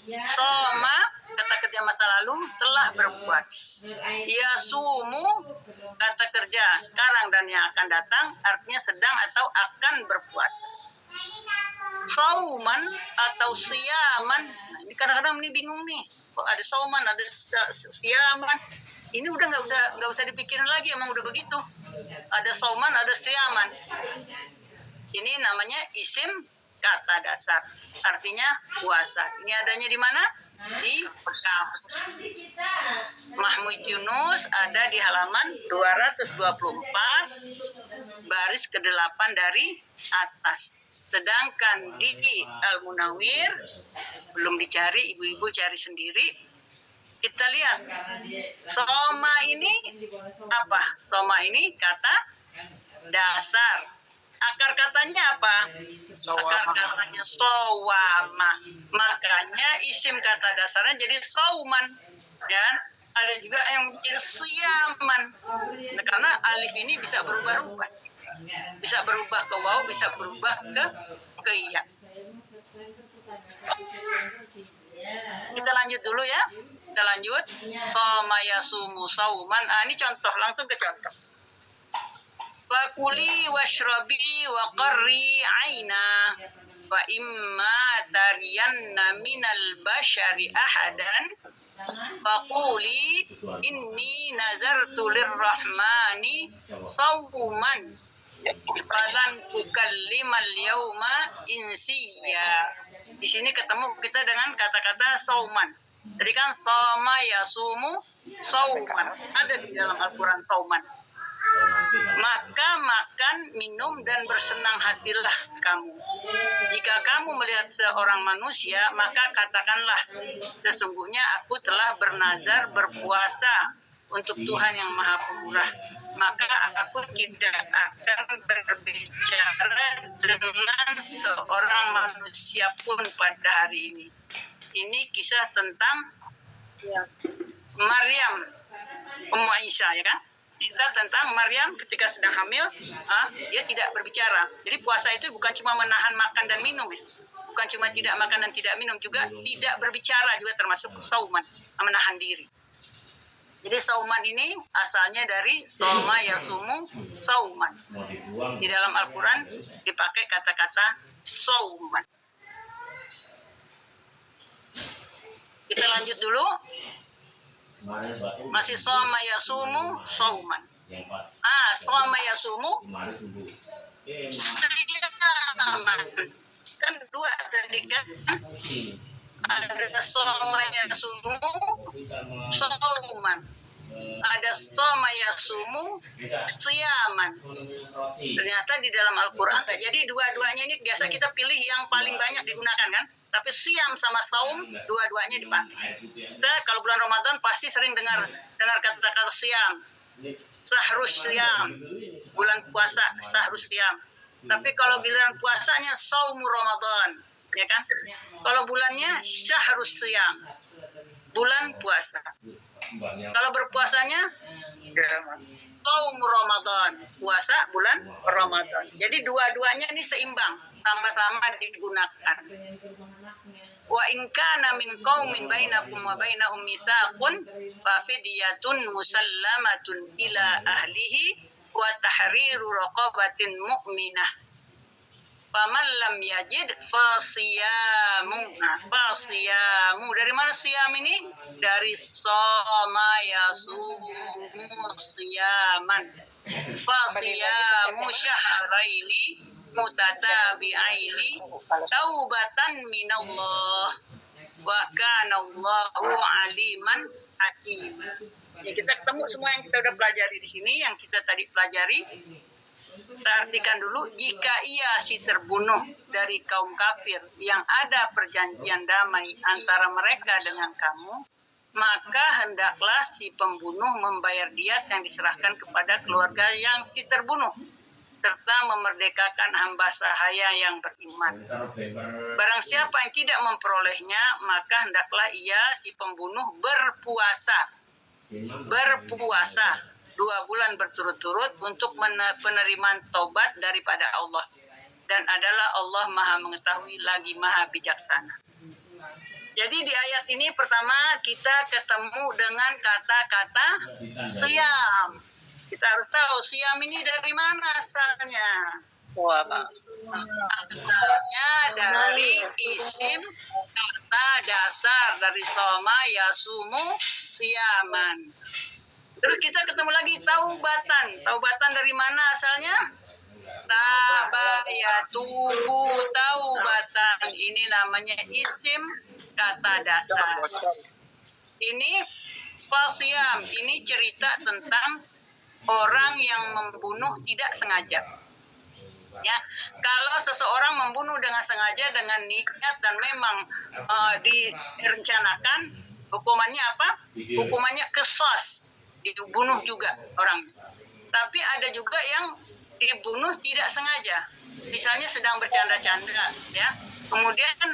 Soma kata kerja masa lalu telah berpuasa. Yasumu kata kerja sekarang dan yang akan datang artinya sedang atau akan berpuasa. Sauman atau siyaman. Nah, ini kadang-kadang ini bingung nih. Kok ada sauman, ada siyaman. Ini udah nggak usah dipikirin lagi, emang udah begitu. Ada sauman, ada siyaman. Ini namanya isim kata dasar. Artinya puasa. Ini adanya di mana? Di kamus. Mahmud Yunus ada di halaman 224 baris ke-8 dari atas. Sedangkan di Al-Munawir belum dicari, ibu-ibu cari sendiri. Kita lihat soma ini apa? Soma ini kata dasar. Akar katanya apa? Akar katanya sawama. Makanya isim kata dasarnya jadi sauman. Ya. Ada juga yang jadi siyaman. Nah, karena alif ini bisa berubah-ubah. Bisa berubah ke waw, bisa berubah ke iya. Kita lanjut dulu ya. Kita lanjut. Soma yasumu sauman. Ini contoh, langsung ke contoh. Fakuli washrabi wa qarri aina wa imma tariyanna minal bashari ahadan faquli inni nazartu lirrahmani sawman falan ukallimal yauma insiya. Di sini ketemu kita dengan kata-kata sauman. Tadi kan soma yasumu sauman. Ada di dalam Al-Quran sauman. Maka makan, minum, dan bersenang hatilah kamu. Jika kamu melihat seorang manusia, maka katakanlah, sesungguhnya aku telah bernazar berpuasa untuk Tuhan yang Maha Pemurah. Maka aku tidak akan berbicara dengan seorang manusia pun pada hari ini. Ini kisah tentang Maryam, Ummu Aisyah, ya kan? Kita tentang Maryam ketika sedang hamil, dia tidak berbicara. Jadi puasa itu bukan cuma menahan makan dan minum, ya. Bukan cuma tidak makan dan tidak minum, juga tidak berbicara juga termasuk sauman, menahan diri. Jadi sauman ini asalnya dari soma yasumu sauman. Di dalam Al-Quran dipakai kata-kata sauman. Kita lanjut dulu. Masih soma yasumu sauman. Soma yasumu kan dua tadi kan. Ada soma yasumu sauman. Ada soma yasumu siyaman. Ternyata di dalam Al-Quran enggak. Jadi dua-duanya ini biasa kita pilih yang paling banyak digunakan kan. Tapi siam sama saum dua-duanya dipakai. Kita kalau bulan Ramadan pasti sering dengar kata-kata siam. Sahrus siam. Bulan puasa sahrus siam. Tapi kalau giliran puasanya saum Ramadan, ya kan? Kalau bulannya syahrus siam. Bulan puasa. Kalau berpuasanya saum Ramadan, puasa bulan Ramadan. Jadi dua-duanya ini seimbang, sama-sama digunakan. Wa in kana min qaumin bainakum wa bainahum mitsaqun fa fidyatun musallamatun ila ahlihi wa tahriru raqabatin mu'minah. Faman lam yajid fasiyamu. Fasiyamu dari mana siam ini? Dari soma yasumu siyaman. Fasiyamu syahraini mutatabi'aini taubatan minallah wa kana Allahu aliman hakim. Ya, kita ketemu semua yang kita udah pelajari di sini, yang kita tadi pelajari. Kita artikan dulu, jika ia si terbunuh dari kaum kafir yang ada perjanjian damai antara mereka dengan kamu, maka hendaklah si pembunuh membayar diat yang diserahkan kepada keluarga yang si terbunuh, serta memerdekakan hamba sahaya yang beriman. Barang siapa yang tidak memperolehnya, maka hendaklah ia si pembunuh berpuasa 2 bulan berturut-turut untuk penerimaan taubat daripada Allah, dan adalah Allah Maha Mengetahui lagi Maha Bijaksana. Jadi di ayat ini pertama kita ketemu dengan kata-kata siyam. Kita harus tahu siyam ini dari mana asalnya. Asalnya dari isim kata dasar dari soma yasumu siyaman. Terus kita ketemu lagi taubatan. Taubatan dari mana asalnya? Tabayatubu taubatan. Ini namanya isim kata dasar. Ini fasyam. Ini cerita tentang orang yang membunuh tidak sengaja. Ya, kalau seseorang membunuh dengan sengaja dengan niat dan memang direncanakan, hukumannya apa? Hukumannya qisas, dibunuh juga orang. Tapi ada juga yang dibunuh tidak sengaja, misalnya sedang bercanda-canda, ya. Kemudian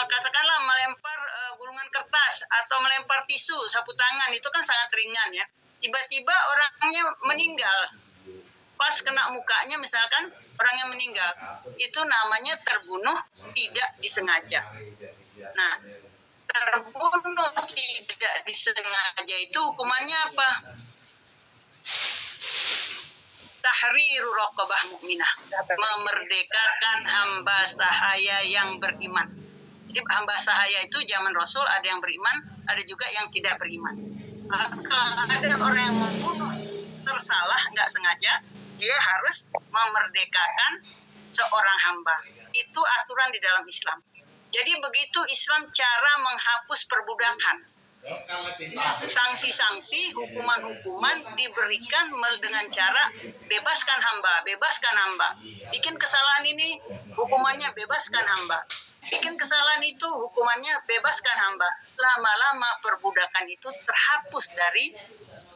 katakanlah melempar gulungan kertas atau melempar tisu, sapu tangan, itu kan sangat ringan, ya. Tiba-tiba orangnya meninggal. Pas kena mukanya misalkan orangnya meninggal, itu namanya terbunuh tidak disengaja. Nah, terbunuh tidak disengaja itu hukumannya apa? Tahriru raqabah mukminah, memerdekakan hamba sahaya yang beriman. Jadi hamba sahaya itu zaman Rasul ada yang beriman, ada juga yang tidak beriman. Kalau ada orang yang membunuh tersalah, nggak sengaja, dia harus memerdekakan seorang hamba. Itu aturan di dalam Islam. Jadi begitu Islam cara menghapus perbudakan. Sanksi-sanksi, hukuman-hukuman diberikan dengan cara bebaskan hamba. Bikin kesalahan ini, hukumannya bebaskan hamba. Bikin kesalahan itu, hukumannya bebaskan hamba. Lama-lama perbudakan itu terhapus dari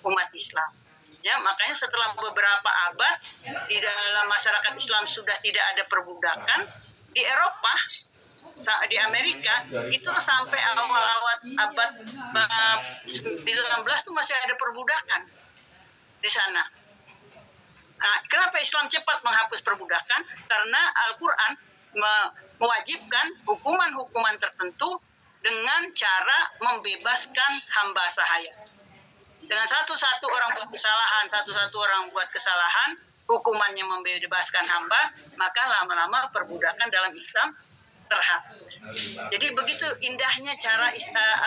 umat Islam. Ya, makanya setelah beberapa abad di dalam masyarakat Islam sudah tidak ada perbudakan. Di Eropa, di Amerika itu sampai awal-awal abad 19 tuh masih ada perbudakan di sana. Nah, kenapa Islam cepat menghapus perbudakan? Karena Al-Quran mewajibkan hukuman-hukuman tertentu dengan cara membebaskan hamba sahaya. Dengan satu-satu orang buat kesalahan, hukumannya membebaskan hamba, maka lama-lama perbudakan dalam Islam terhapus. Jadi begitu indahnya cara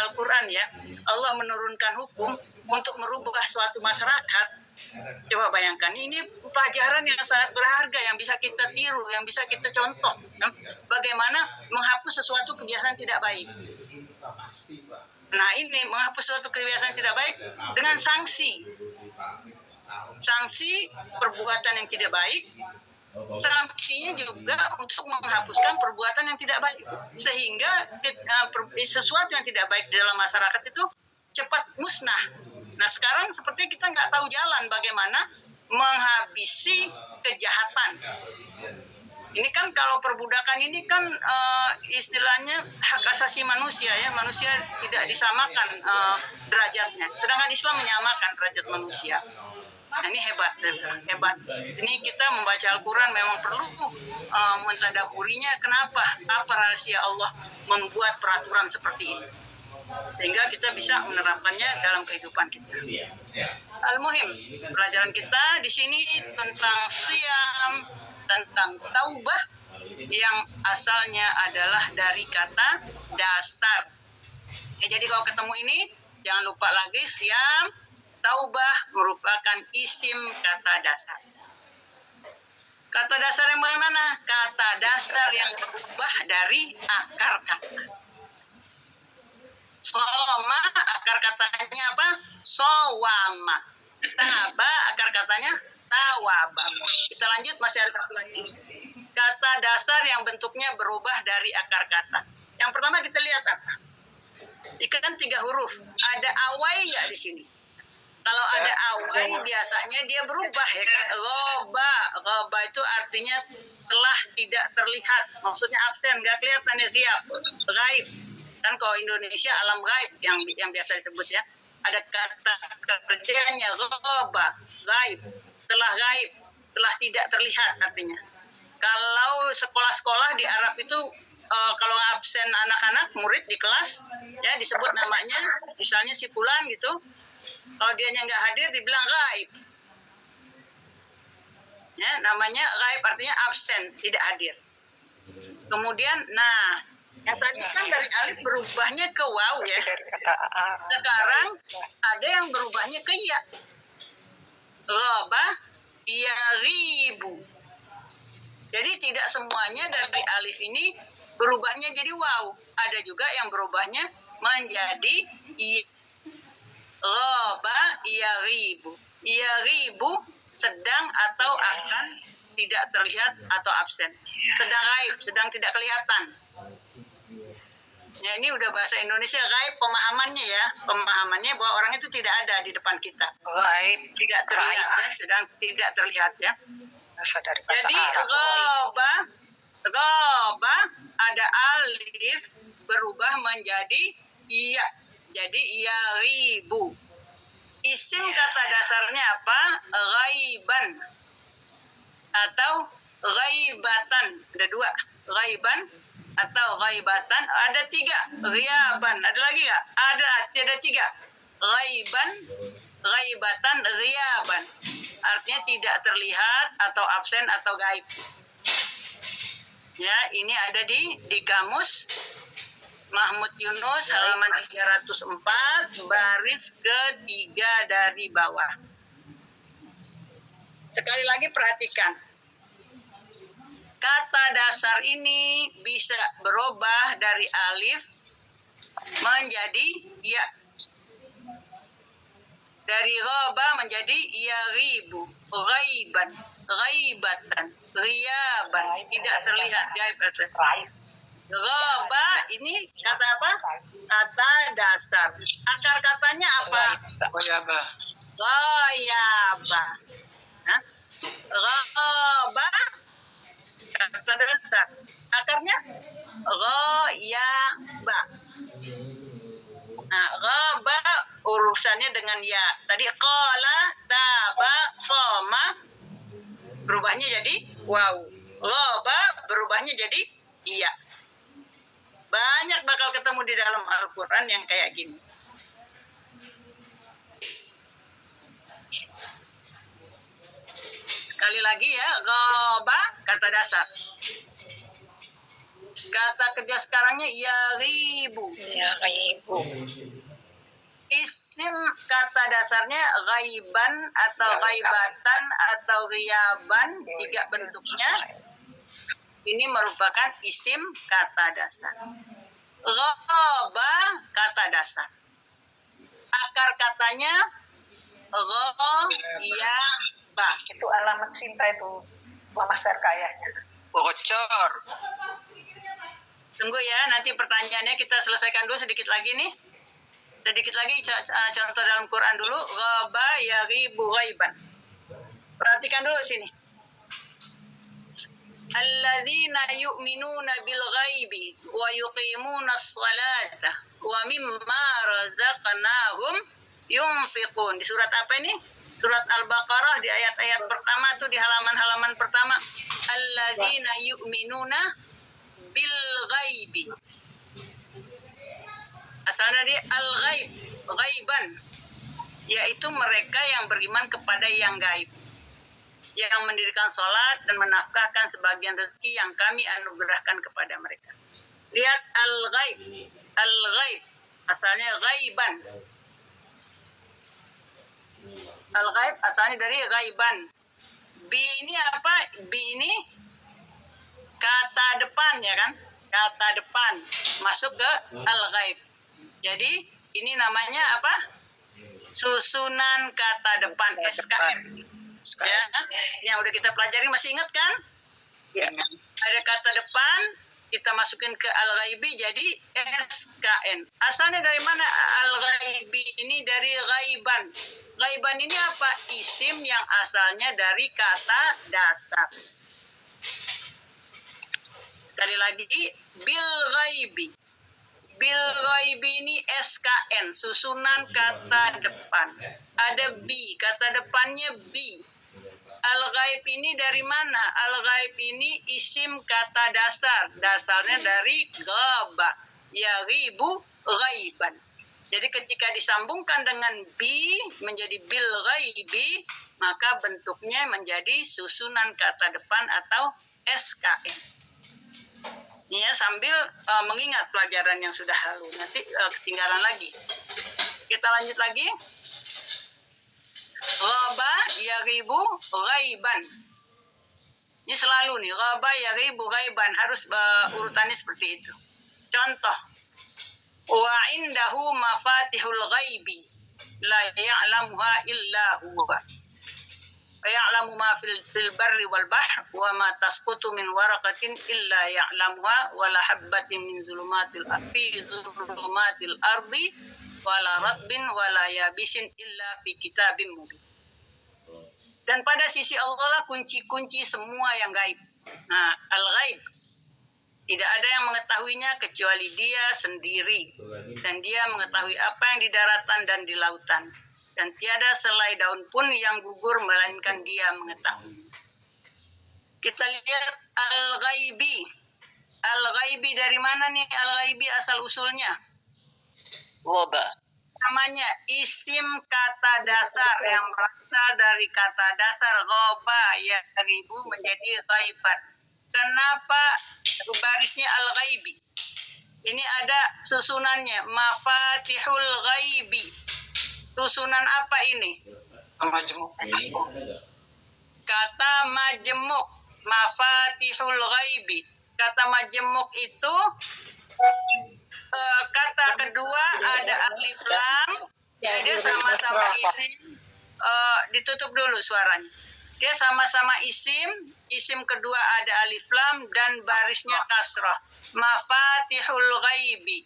Al-Quran, ya. Allah menurunkan hukum untuk merubah suatu masyarakat. Coba bayangkan, ini pelajaran yang sangat berharga yang bisa kita tiru, yang bisa kita contoh. Bagaimana menghapus sesuatu kebiasaan tidak baik. Nah, ini menghapus suatu kebiasaan tidak baik dengan sanksi. Sanksi perbuatan yang tidak baik, sanksinya juga untuk menghapuskan perbuatan yang tidak baik. Sehingga sesuatu yang tidak baik dalam masyarakat itu cepat musnah. Nah, sekarang seperti kita nggak tahu jalan bagaimana menghabisi kejahatan. Ini kan kalau perbudakan ini kan istilahnya hak asasi manusia, ya. Manusia tidak disamakan derajatnya. Sedangkan Islam menyamakan derajat manusia. Nah, ini hebat. Ini kita membaca Al-Quran memang perlu mentadaburinya. Kenapa? Apa rahasia Allah membuat peraturan seperti ini? Sehingga kita bisa menerapkannya dalam kehidupan kita. Al-Muhim, pelajaran kita di sini tentang siyam, tentang taubah yang asalnya adalah dari kata dasar. Ya, jadi kalau ketemu ini jangan lupa lagi siyam, taubah merupakan isim kata dasar. Kata dasar yang bagaimana? Kata dasar yang berubah dari akar kata. Soma, akar katanya apa? Sowama. Taba, akar katanya tawaba. Kita lanjut, masih ada satu lagi. Kata dasar yang bentuknya berubah dari akar kata. Yang pertama kita lihat apa? Ikan 3 huruf. Ada awai nggak di sini? Kalau ada awai biasanya dia berubah ya kan. Roba itu artinya telah tidak terlihat. Maksudnya absen, nggak kelihatan ya, dia gaib. Kan kalau Indonesia alam gaib yang biasa disebut ya. Ada kata kerjanya roba, gaib, telah tidak terlihat artinya. Kalau sekolah-sekolah di Arab itu kalau absen anak-anak murid di kelas ya disebut namanya, misalnya si fulan gitu. Kalau dianya nggak hadir dibilang gaib. Ya, namanya gaib artinya absen, tidak hadir. Kemudian, nah, yang tadi kan dari alif berubahnya ke waw ya. Sekarang ada yang berubahnya ke ya. Roba, ya ribu. Jadi tidak semuanya dari alif ini berubahnya jadi waw. Ada juga yang berubahnya menjadi i. Roba, iya ribu. Iya ribu sedang atau akan tidak terlihat atau absen. Sedang gaib, sedang tidak kelihatan. Ya, ini udah bahasa Indonesia gaib pemahamannya ya. Pemahamannya bahwa orang itu tidak ada di depan kita. Gaib. Tidak terlihat ya, sedang tidak terlihat ya. Jadi roba ada alif berubah menjadi iya. Jadi iya ribu. Isim kata dasarnya apa? Ghaiban atau ghaibatan. Ada 2. Ghaiban atau ghaibatan. Ada 3. Ghiaban. Ada lagi nggak? Ada 3. Ghaiban, ghaibatan, ghiaban. Artinya tidak terlihat atau absen atau gaib. Ya, ini ada di kamus Mahmud Yunus halaman 304 baris ke-3 dari bawah. Sekali lagi perhatikan. Kata dasar ini bisa berubah dari alif menjadi ya. Dari roba menjadi ya ribu, ghaiban, ghaibatan, ghiaban, tidak terlihat gaib. Roba ini kata apa? Kata dasar. Akar katanya apa? Goyaba. Goyaba. Nah, roba kata dasar. Akarnya goyaba. Nah, roba urusannya dengan ya. Tadi qala, taba, soma berubahnya jadi wow. Roba berubahnya jadi iya. Banyak bakal ketemu di dalam Al-Quran yang kayak gini. Sekali lagi ya, roba kata dasar. Kata kerja sekarangnya ya ribu. Ya ribu. Isim kata dasarnya ghaiban atau ghaibatan atau ghiaban, 3 bentuknya. Ini merupakan isim kata dasar. Roba kata dasar. Akar katanya royaba. Itu alamat cinta itu Mama Serka ayahnya. Bocor. Tunggu ya, nanti pertanyaannya kita selesaikan dulu sedikit lagi nih. Sedikit lagi contoh dalam Quran dulu. Roba ya ribu ghaiban. Perhatikan dulu sini. Alladzina yu'minuna bil ghaibi wa yuqimuna as-salata wa mimma razaqnahum yunfiqun. Di surat apa ini? Surat Al-Baqarah di ayat-ayat pertama tuh, di halaman-halaman pertama. Alladzina yu'minuna bil ghaibi. Asalnya dia al-ghaib, ghaiban. Yaitu mereka yang beriman kepada yang gaib, yang mendirikan sholat dan menafkahkan sebagian rezeki yang kami anugerahkan kepada mereka. Lihat al-ghaib. Al-ghaib asalnya ghaiban. Al-ghaib asalnya dari ghaiban. bi ini apa? Bi ini kata depan ya kan? Kata depan masuk ke al-ghaib. Jadi ini namanya apa? Susunan kata depan SKM. Ya, yang udah kita pelajari masih ingat kan? Ya. Ada kata depan, kita masukin ke al-ghaibi jadi SKN. Asalnya dari mana al-ghaibi ini? Dari ghaiban. Ghaiban ini apa? Isim yang asalnya dari kata dasar. Sekali lagi, bil ghaibi. Bil ghaibi ini SKN, susunan kata depan. Ada bi, kata depannya bi. Al-ghaib ini dari mana? Al-ghaib ini isim kata dasar. Dasarnya dari ghaba. Yaghibu ghaiban. Jadi ketika disambungkan dengan bi menjadi bil ghaibi, maka bentuknya menjadi susunan kata depan atau SKN. Ini ya, sambil mengingat pelajaran yang sudah lalu. Nanti ketinggalan lagi. Kita lanjut lagi. Ghaba yaghibu ghaiban. Ini selalu nih, ghaba yaghibu ghaiban, harus urutannya seperti itu. Contoh, wa indahu mafatihul ghaibi la ya'lamuha illa huwa. Wa ya'lamu ma fil barri wal bahr wa ma tasqutu min waraqatin illa ya'lamuha wa la habbatin min zulumatil ardi wala rabbin wala yabisin illa fi kitabim mubin. Dan pada sisi Allah lah kunci-kunci semua yang gaib. Nah, al-ghaib tidak ada yang mengetahuinya kecuali Dia sendiri. Dan Dia mengetahui apa yang di daratan dan di lautan. Dan tiada selai daun pun yang gugur melainkan Dia mengetahui. Kita lihat al-ghaibi. Al-ghaibi dari mana nih al-ghaibi asal usulnya? Ghaba. Namanya isim kata dasar yang berasal dari kata dasar ghaba yaghibu menjadi ghaiban. Kenapa barisnya al-ghaibi? Ini ada susunannya, mafatihul ghaibi. Susunan apa ini? Majmuk. Kata majmuk, mafatihul ghaibi. Kata majmuk itu kata kedua ada alif lam, ya dia sama-sama isim. Ditutup dulu suaranya. Dia sama-sama isim. Isim kedua ada alif lam dan barisnya kasrah. Mafatihul ghaibi.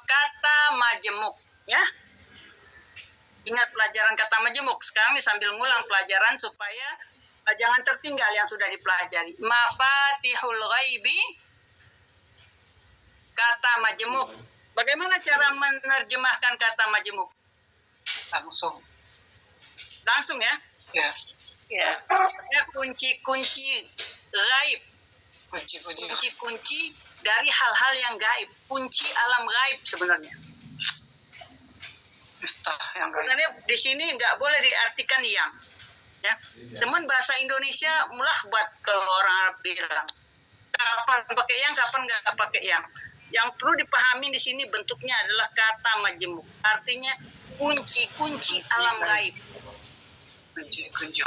Kata majmuk, ya. Ingat pelajaran kata majmuk. Sekarang ini sambil ngulang pelajaran supaya jangan tertinggal yang sudah dipelajari. Mafatihul ghaibi, kata majmuk. Bagaimana cara menerjemahkan kata majmuk? Langsung ya? Ya. Ya. Kunci-kunci gaib. Kunci-kunci dari hal-hal yang gaib. Kunci alam gaib sebenarnya. Sebenarnya di sini nggak boleh diartikan yang. Ya. Teman bahasa Indonesia mulah buat kalau orang Arab bilang. Kapan pakai yang, kapan nggak pakai yang. Yang perlu dipahami di sini bentuknya adalah kata majmuk. Artinya kunci-kunci alam gaib. Kunci-kunci.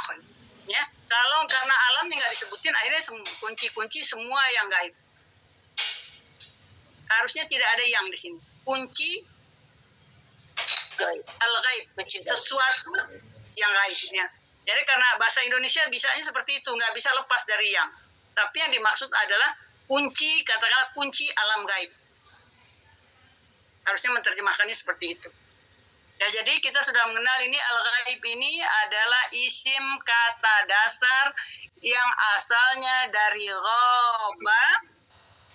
Ya, kalau karena alamnya nggak disebutin, akhirnya kunci-kunci semua yang gaib. Harusnya tidak ada yang di sini. Kunci al-gaib, sesuatu yang gaib. Ya. Jadi karena bahasa Indonesia bisanya seperti itu, nggak bisa lepas dari yang. Tapi yang dimaksud adalah kunci, katakanlah kunci alam gaib. Harusnya menerjemahkannya seperti itu. Ya, jadi kita sudah mengenal ini al-ghaib ini adalah isim kata dasar yang asalnya dari ghaba,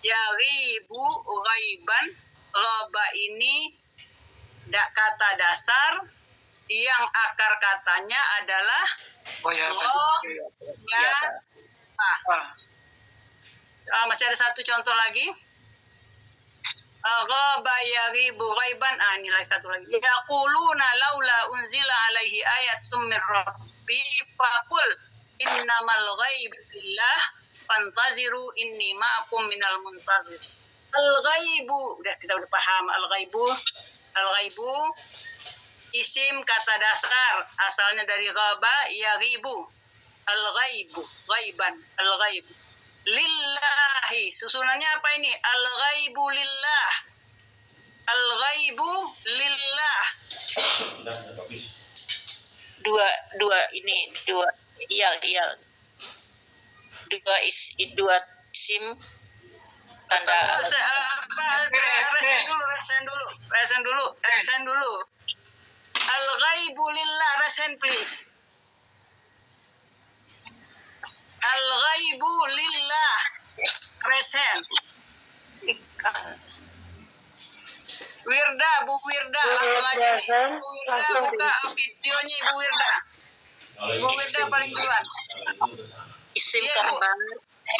yaghibu ghaiban. Ghaba ini kata dasar yang akar katanya adalah masih ada satu contoh lagi. Ghaba yaghibu ghaiban. Nilai satu lagi. Yaquluna laula unzila alaihi ayatun min rabbi faqul innamal ghaibu billah fantaziru inni ma'akum minal muntazir. Al-ghaibu, kita udah paham al-ghaibu. Al-ghaibu isim kata dasar asalnya dari ghaba yaghibu. Al-ghaibu, ghaiban, al-ghaibu. Lillahi, susunannya apa ini? Al-ghaibu lillah. Al-ghaibu lillah. Dua ini dua dua isim tanda resen dulu. Al-ghaibu lillah, resen please. Al-ghaibu lillah, resen. Wirda, Bu Wirda, langsung aja nih. Bu Wirda, buka videonya Ibu Wirda. Bu Wirda paling duluan.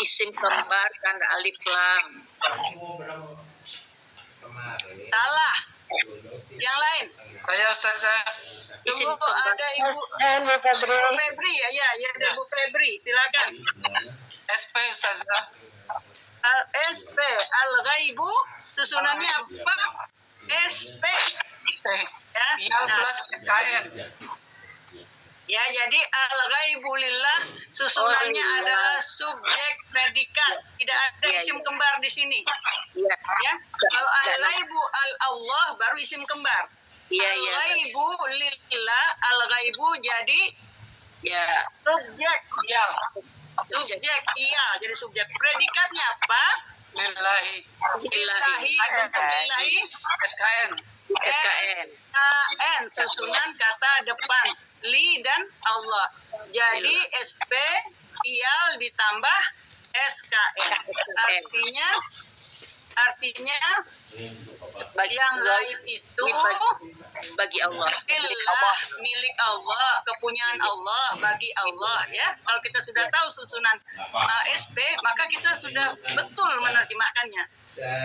isim kembar tanda alif lam. Salah. Yang lain. Saya Ustazah. Isim Tunggu, kembar. ada Ibu Febri, ya, ada Bu Febri, silakan. SP Ustazah. SP, al-ghaibu, susunannya apa? SP. Ya, Iya plus SKN. ya, jadi al-ghaibu lillah susunannya adalah subjek predikat, tidak ada isim kembar di sini. Iya. Ya, kalau al-ghaibu al-Allah baru isim kembar. Iya. Al-ghaibu lillah, al-ghaibu jadi Ya. subjek. Iya. Subjek iya, jadi subjek. Predikatnya apa? Lillahi. Lillahi, bentuk lillahi. SKN. SKN, susunan kata depan li dan Allah. Jadi SP ial ditambah SKN. Artinya yang gaib itu bagi Allah. milik Allah, kepunyaan Allah, bagi Allah, ya. Kalau kita sudah tahu susunan SP, maka kita sudah betul menerjemahkannya.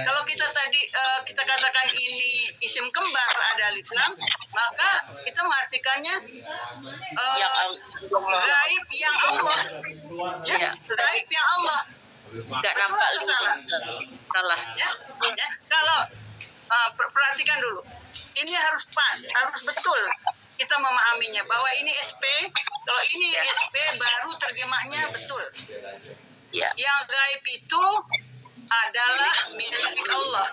Kalau kita tadi kita katakan ini isim kembar ada alif lam, maka kita mengartikannya gaib yang Allah, ya, gaib yang Allah. Tidak nampak salah. Ya. Kalau perhatikan dulu, ini harus pas, harus betul kita memahaminya bahwa ini SP. Kalau ini SP baru terjemahnya betul. Ya. Yang gaib itu adalah milik Allah,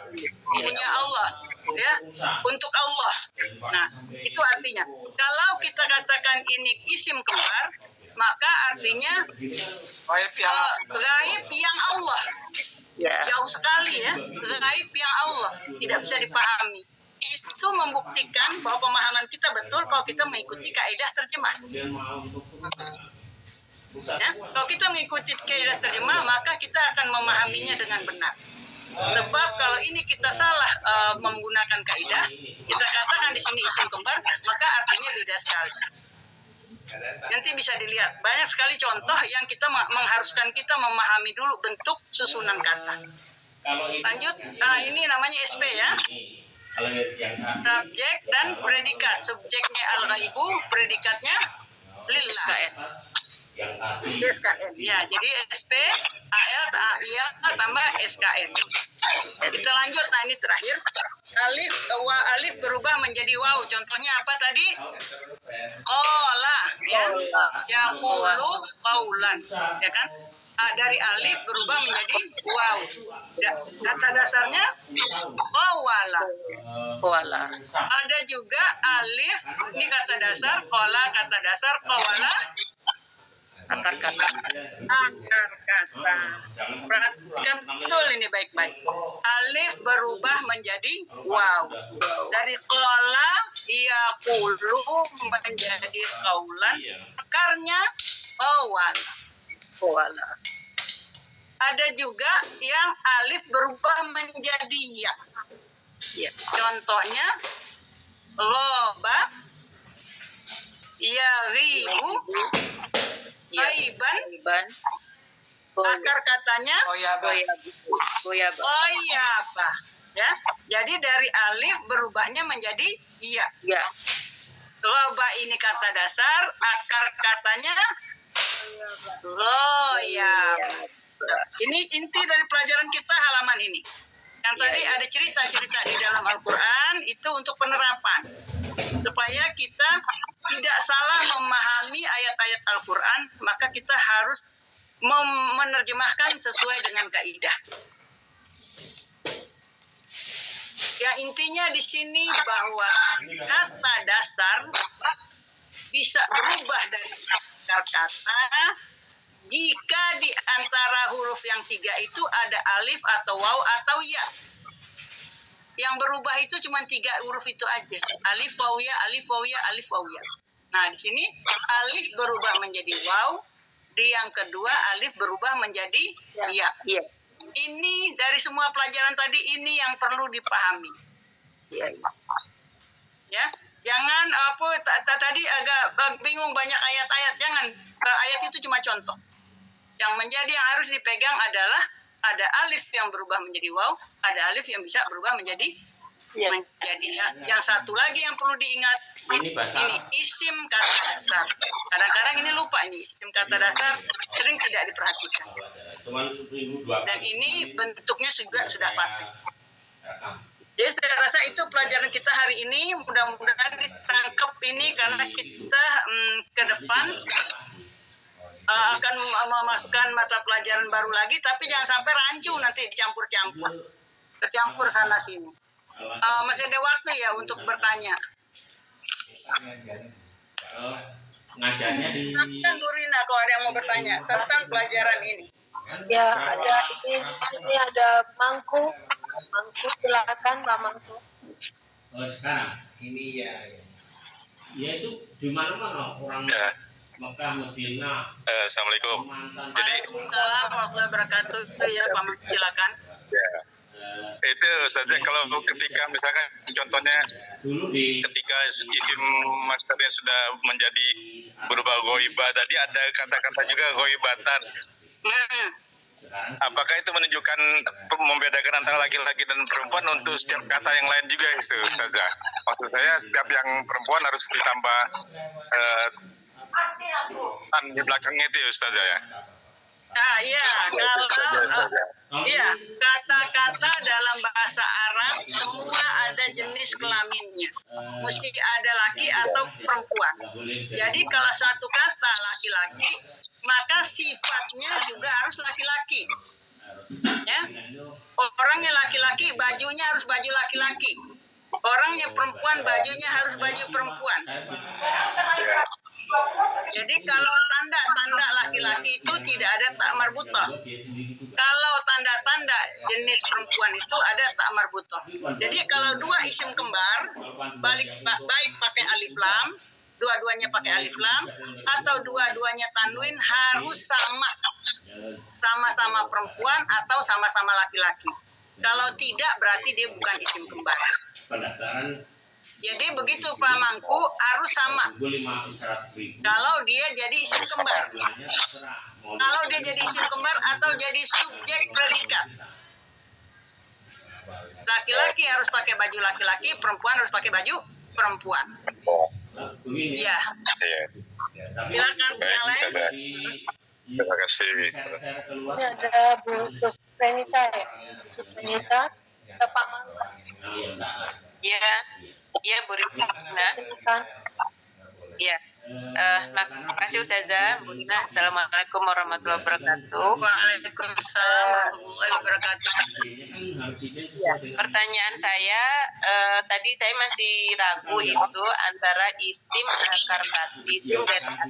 punya Allah, ya, untuk Allah. Nah, itu artinya. Kalau kita katakan ini isim kembar, maka artinya gaib yang Allah. Ya. Jauh sekali ya, gaib yang Allah, tidak bisa dipahami. Itu membuktikan bahwa pemahaman kita betul kalau kita mengikuti kaidah terjemah. Ya, kalau kita mengikuti kaidah terjemah, maka kita akan memahaminya dengan benar. Sebab kalau ini kita salah menggunakan kaidah, kita katakan di sini isim kembar, maka artinya beda sekali. Nanti bisa dilihat banyak sekali contoh yang kita mengharuskan kita memahami dulu bentuk susunan kata. Lanjut, ini namanya SP ya. Subjek dan predikat. Subjeknya al-ghaibu, predikatnya lillah. SKN. Ya, jadi SP, AL, tambah SKN. Kita lanjut, nah ini terakhir. Alif berubah menjadi waw. Contohnya apa tadi? Qala, ya. Yaqulu qaulan, ya kan? Dari alif berubah menjadi waw. Kata dasarnya qawala. Ada juga alif, ini kata dasar, qala kata dasar, qawala akar kata. Perhatikan betul ini baik-baik. Alif berubah menjadi waw. Dari qala yaqulu menjadi qaulan. Akarnya qawala. Ada juga yang alif berubah menjadi ya. Contohnya loba, yaghibu, aiban, akar katanya goyaba. Ya, jadi dari alif berubahnya menjadi iya. Loba ini kata dasar, akar katanya goyaba. Ini inti dari pelajaran kita halaman ini. Yang tadi ada cerita-cerita di dalam Al-Quran itu untuk penerapan. Supaya kita tidak salah memahami ayat-ayat Al-Quran, maka kita harus menerjemahkan sesuai dengan kaidah. Yang intinya di sini bahwa kata dasar bisa berubah dari akar kata jika di antara huruf yang 3 itu ada alif atau waw atau ya. Yang berubah itu cuma 3 huruf itu aja. Alif waw ya, alif waw ya, alif waw ya. Nah, di sini alif berubah menjadi waw, di yang kedua alif berubah menjadi ya. Ya. Ini dari semua pelajaran tadi ini yang perlu dipahami. Ya, jangan tadi agak bingung banyak ayat-ayat. Jangan, ayat itu cuma contoh. Yang menjadi yang harus dipegang adalah ada alif yang berubah menjadi waw, ada alif yang bisa berubah menjadi menjadi ya. Yang satu lagi yang perlu diingat, ini isim kata dasar. Kadang-kadang ini lupa, ini isim kata dasar sering tidak diperhatikan. Dan ini bentuknya juga sudah paten. Jadi saya rasa itu pelajaran kita hari ini, mudah-mudahan ditangkap ini karena kita ke depan akan memasukkan mata pelajaran baru lagi, tapi jangan sampai rancu nanti dicampur-campur, tercampur sana sini. Masih ada waktu ya untuk bertanya. Ngajarnya di Bu Rina kalau ada yang mau bertanya tentang pelajaran ini. Ya, ada ini ada Mangku, silakan Mbak Mangku. Sekarang ini ya itu di mana-mana orang Mekah, Madinah. Assalamualaikum. Jadi Waalaikumsalam warahmatullahi wabarakatuh. Ya, Pak Mas, silakan. Ya. Itu Ustazah, kalau ketika misalkan contohnya ketika isim masternya sudah menjadi berubah ghaibah, tadi ada kata-kata juga ghaibatan. Apakah itu menunjukkan membedakan antara laki-laki dan perempuan untuk setiap kata yang lain juga itu Ustazah? Maksud saya setiap yang perempuan harus ditambah an di belakangnya itu ya Ustazah ya? Nah, iya, kalau kata-kata dalam bahasa Arab semua ada jenis kelaminnya. Mesti ada laki atau perempuan. Jadi kalau satu kata laki-laki, maka sifatnya juga harus laki-laki. Ya. Orangnya laki-laki, bajunya harus baju laki-laki. Orangnya perempuan, bajunya harus baju perempuan. Jadi kalau tanda-tanda laki-laki itu tidak ada tak marbutah. Kalau tanda-tanda jenis perempuan itu ada tak marbutah. Jadi kalau dua isim kembar, baik pakai alif lam, dua-duanya pakai alif lam, atau dua-duanya tanwin harus sama-sama perempuan atau sama-sama laki-laki. Kalau tidak berarti dia bukan isim kembar. Jadi begitu Pak Mangku harus sama. Kalau dia jadi isim kembar. Kalau dia jadi isim kembar atau jadi subjek predikat. Laki-laki harus pakai baju laki-laki, perempuan harus pakai baju perempuan. Iya. Silakan yang lain. Terima kasih. Ini ada Bu Suprenita ya, Pak Mangku. Iya, Bu Rina. Iya. Makasih Ustazah, Bu Rina. Assalamualaikum warahmatullahi wabarakatuh. Waalaikumsalam warahmatullahi wabarakatuh. Pertanyaan saya, tadi saya masih ragu itu antara isim dari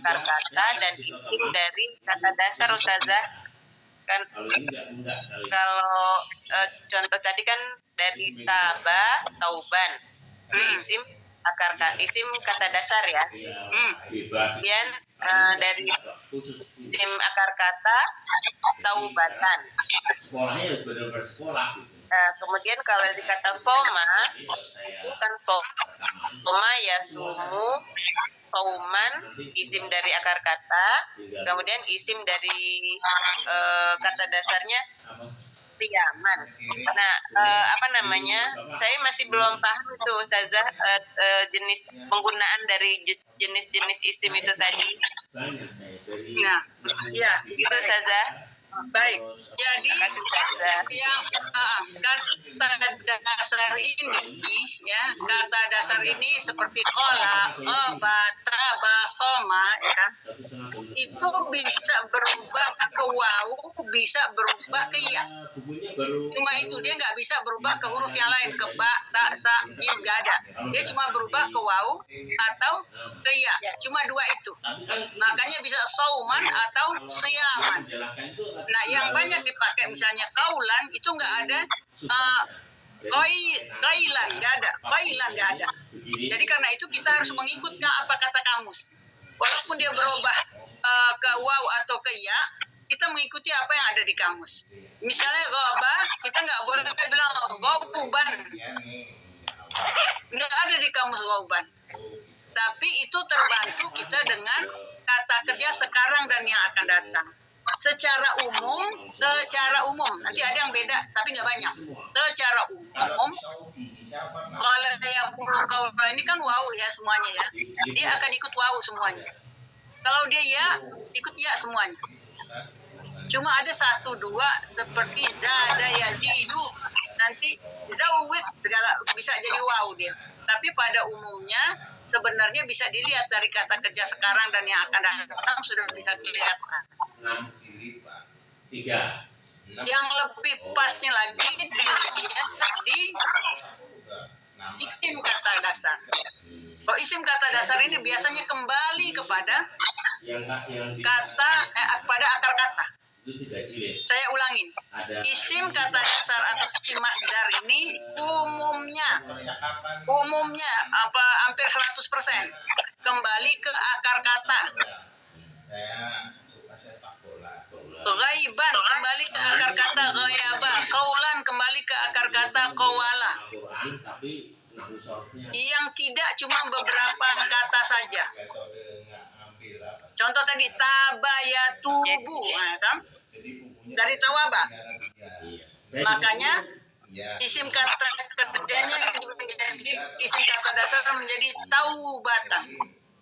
akar kata dan isim dari kata dasar Ustazah. Kan kalau contoh tadi kan dari tauban. Isim kata dasar ya. Kemudian dari isim akar kata taubatan. Sekolahnya benar-benar sekolah. Kemudian kalau di kata soma itu kan soma ya sumu sauman, isim dari akar kata, kemudian isim dari kata dasarnya Yaman. Nah, saya masih belum paham itu Ustazah, jenis penggunaan dari jenis-jenis isim itu tadi. Nah, ya, gitu Ustazah. Baik, jadi yang kata dasar ini ya, kata dasar ini seperti kola, obat, taba, soma, ya kan? Itu bisa berubah ke wawu, bisa berubah ke ya. Cuma itu, dia nggak bisa berubah ke huruf yang lain, ke ba, ta, sa, jim, nggak ada. Dia cuma berubah ke wawu atau ke ya. Cuma dua itu. Makanya bisa sauman atau siaman. Nah, yang banyak dipakai misalnya kaulan itu nggak ada, kailan nggak ada, kailan nggak ada. Jadi karena itu kita harus mengikut apa kata kamus. Walaupun dia berubah ke waw atau ke ya, kita mengikuti apa yang ada di kamus. Misalnya goba, kita nggak boleh bilang gobuban, nggak ada di kamus goban. Tapi itu terbantu kita dengan kata kerja sekarang dan yang akan datang. Secara umum, nanti ada yang beda, tapi nggak banyak. Secara umum, kalau ini kan wow ya semuanya ya, dia akan ikut wow semuanya. Kalau dia ya, ikut ya semuanya. Cuma ada 1, 2 seperti zada ya zidu, nanti zawid segala bisa jadi wow dia. Tapi pada umumnya sebenarnya bisa dilihat dari kata kerja sekarang dan yang akan datang sudah bisa kelihatan. 6 jilid, Pak. 3. Yang lebih pasnya lagi dilihat di isim kata dasar. Kalau isim kata dasar ini biasanya kembali kepada kata pada akar kata. Saya ulangin. Isim kata dasar atau isim masdar ini umumnya hampir 100% kembali ke akar kata. Ghaiban kembali ke akar kata ghayaba, kaulan kembali ke akar kata qawala. Yang tidak cuma beberapa kata saja. Contoh tadi tabayatubu, kan? Dari tawaba. Makanya isim kata kerjanya menjadi isim kata dasar menjadi taubatan.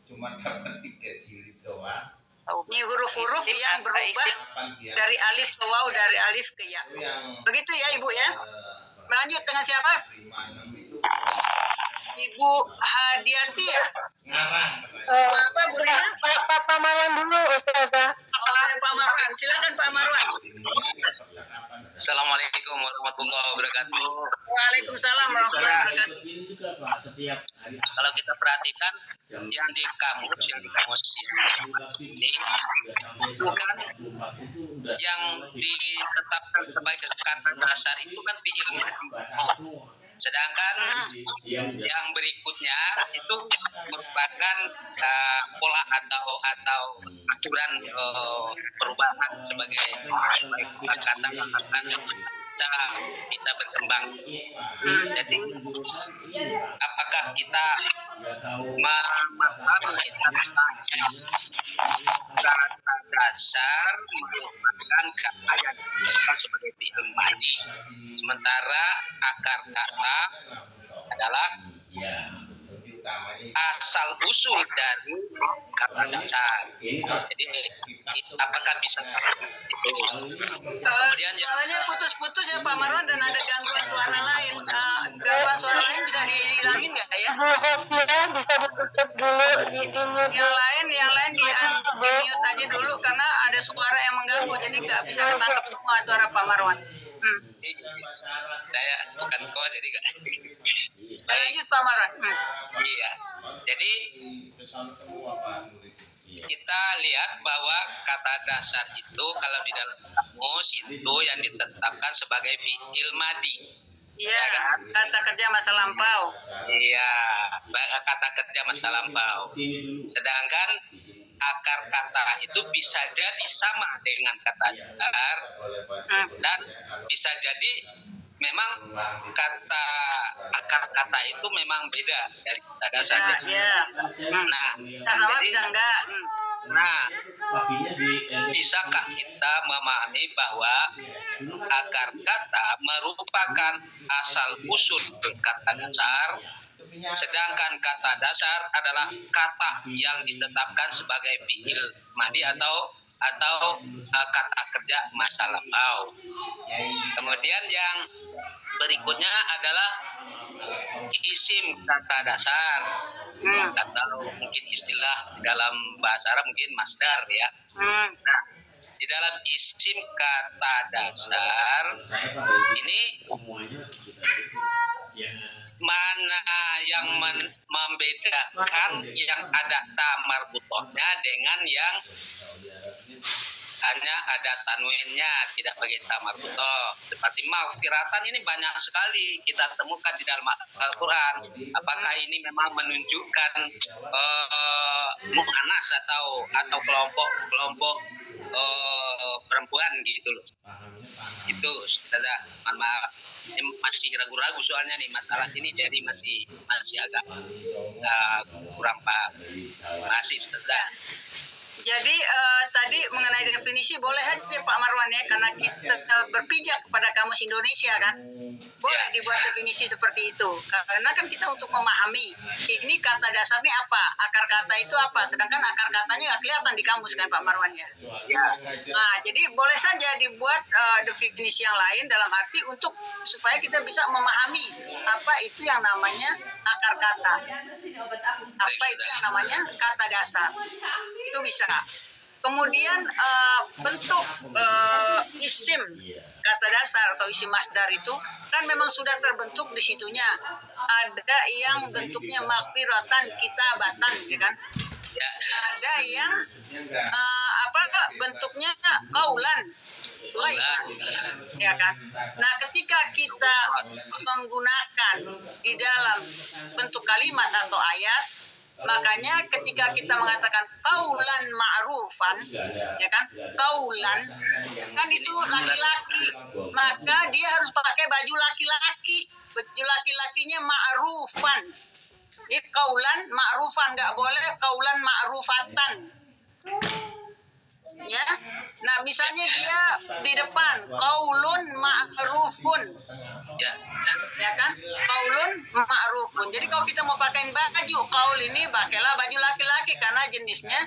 Cuma dapat 3 jilid doang. Ini huruf-huruf yang berubah dari alif ke waw, dari alif ke ya. Begitu ya Ibu ya. Lanjut dengan siapa? Ibu Hadiati ya. Apa Bu Rina? Pak Marwan dulu Ustazah. Pak Marwan, silakan Pak Marwan. Assalamualaikum warahmatullahi wabarakatuh. Waalaikumsalam warahmatullahi wabarakatuh. Kalau kita perhatikan yang di kamus ini bukan yang ditetapkan sebagai kata dasar itu kan fi'il. Sedangkan yang berikutnya itu merupakan pola atau aturan perubahan sebagai kata bisa berkembang. Jadi apakah kita memahami kata dasar merupakan kata yang disebutkan sebagai fi'il madhi, sementara akar kata adalah asal usul dari kata dasar. Jadi apakah bisa kemudian suaranya putus-putus ya Pak Marwan dan ada gangguan suara lain. Gangguan suara lain bisa dihilangin nggak ya? Bisa ditutup dulu di yang lain di mute aja dulu karena ada suara yang mengganggu jadi nggak bisa ketangkap semua suara Pak Marwan. Saya bukan kok jadi nggak. Lanjut Pak Marwan. Iya. Jadi kita lihat bahwa kata dasar itu kalau di dalam kamus itu yang ditetapkan sebagai fi'il madhi. Iya, kata kerja masa lampau. Iya, kata kerja masa lampau. Sedangkan akar kata itu bisa jadi sama dengan kata dasar dan bisa jadi memang kata akar kata itu memang beda dari kata dasar. Nah, sama bisa enggak? Nah, bisakah kita memahami bahwa akar kata merupakan asal usul kata dasar, sedangkan kata dasar adalah kata yang ditetapkan sebagai fi'il madhi atau atau kata kerja masa lampau. Kemudian yang berikutnya adalah isim kata dasar, atau mungkin istilah dalam bahasa Arab mungkin masdar ya. Nah, di dalam isim kata dasar ini mana yang membedakan yang ada ta marbutohnya dengan yang hanya ada tanwinnya, tidak pakai ta marbutoh. Seperti maghfiratan ini banyak sekali kita temukan di dalam Al-Quran. Apakah ini memang menunjukkan mu'anas atau kelompok perempuan gitu loh. Itu sudah masih ragu-ragu soalnya nih masalah ini, jadi masih agak kurang paham. Masih sudah. Jadi tadi mengenai definisi boleh aja Pak Marwan ya, karena kita berpijak kepada Kamus Indonesia kan, boleh dibuat definisi seperti itu. Karena kan kita untuk memahami ini kata dasarnya apa, akar kata itu apa, sedangkan akar katanya nggak kelihatan di kamus kan Pak Marwan ya. Nah jadi boleh saja dibuat definisi yang lain dalam arti untuk supaya kita bisa memahami apa itu yang namanya akar kata, apa itu yang namanya kata dasar, itu bisa. Kemudian bentuk isim kata dasar atau isim masdar itu kan memang sudah terbentuk di situnya. Ada yang bentuknya maghfiratan kitabatan, ya kan? Ada yang bentuknya qaulan, ya kan? Nah, ketika kita menggunakan di dalam bentuk kalimat atau ayat, makanya ketika kita mengatakan qaulan ma'rufan, ya kan, qaulan kan itu laki-laki, maka dia harus pakai baju laki-laki, baju laki-lakinya ma'rufan. Jadi qaulan ma'rufan, nggak boleh qaulan ma'rufatan, ya. Nah misalnya dia di depan qaulun ma'rufun, ya kan, qaulun ma'rufun. Jadi kalau kita mau pakai baju qaul ini, pakailah baju laki-laki karena jenisnya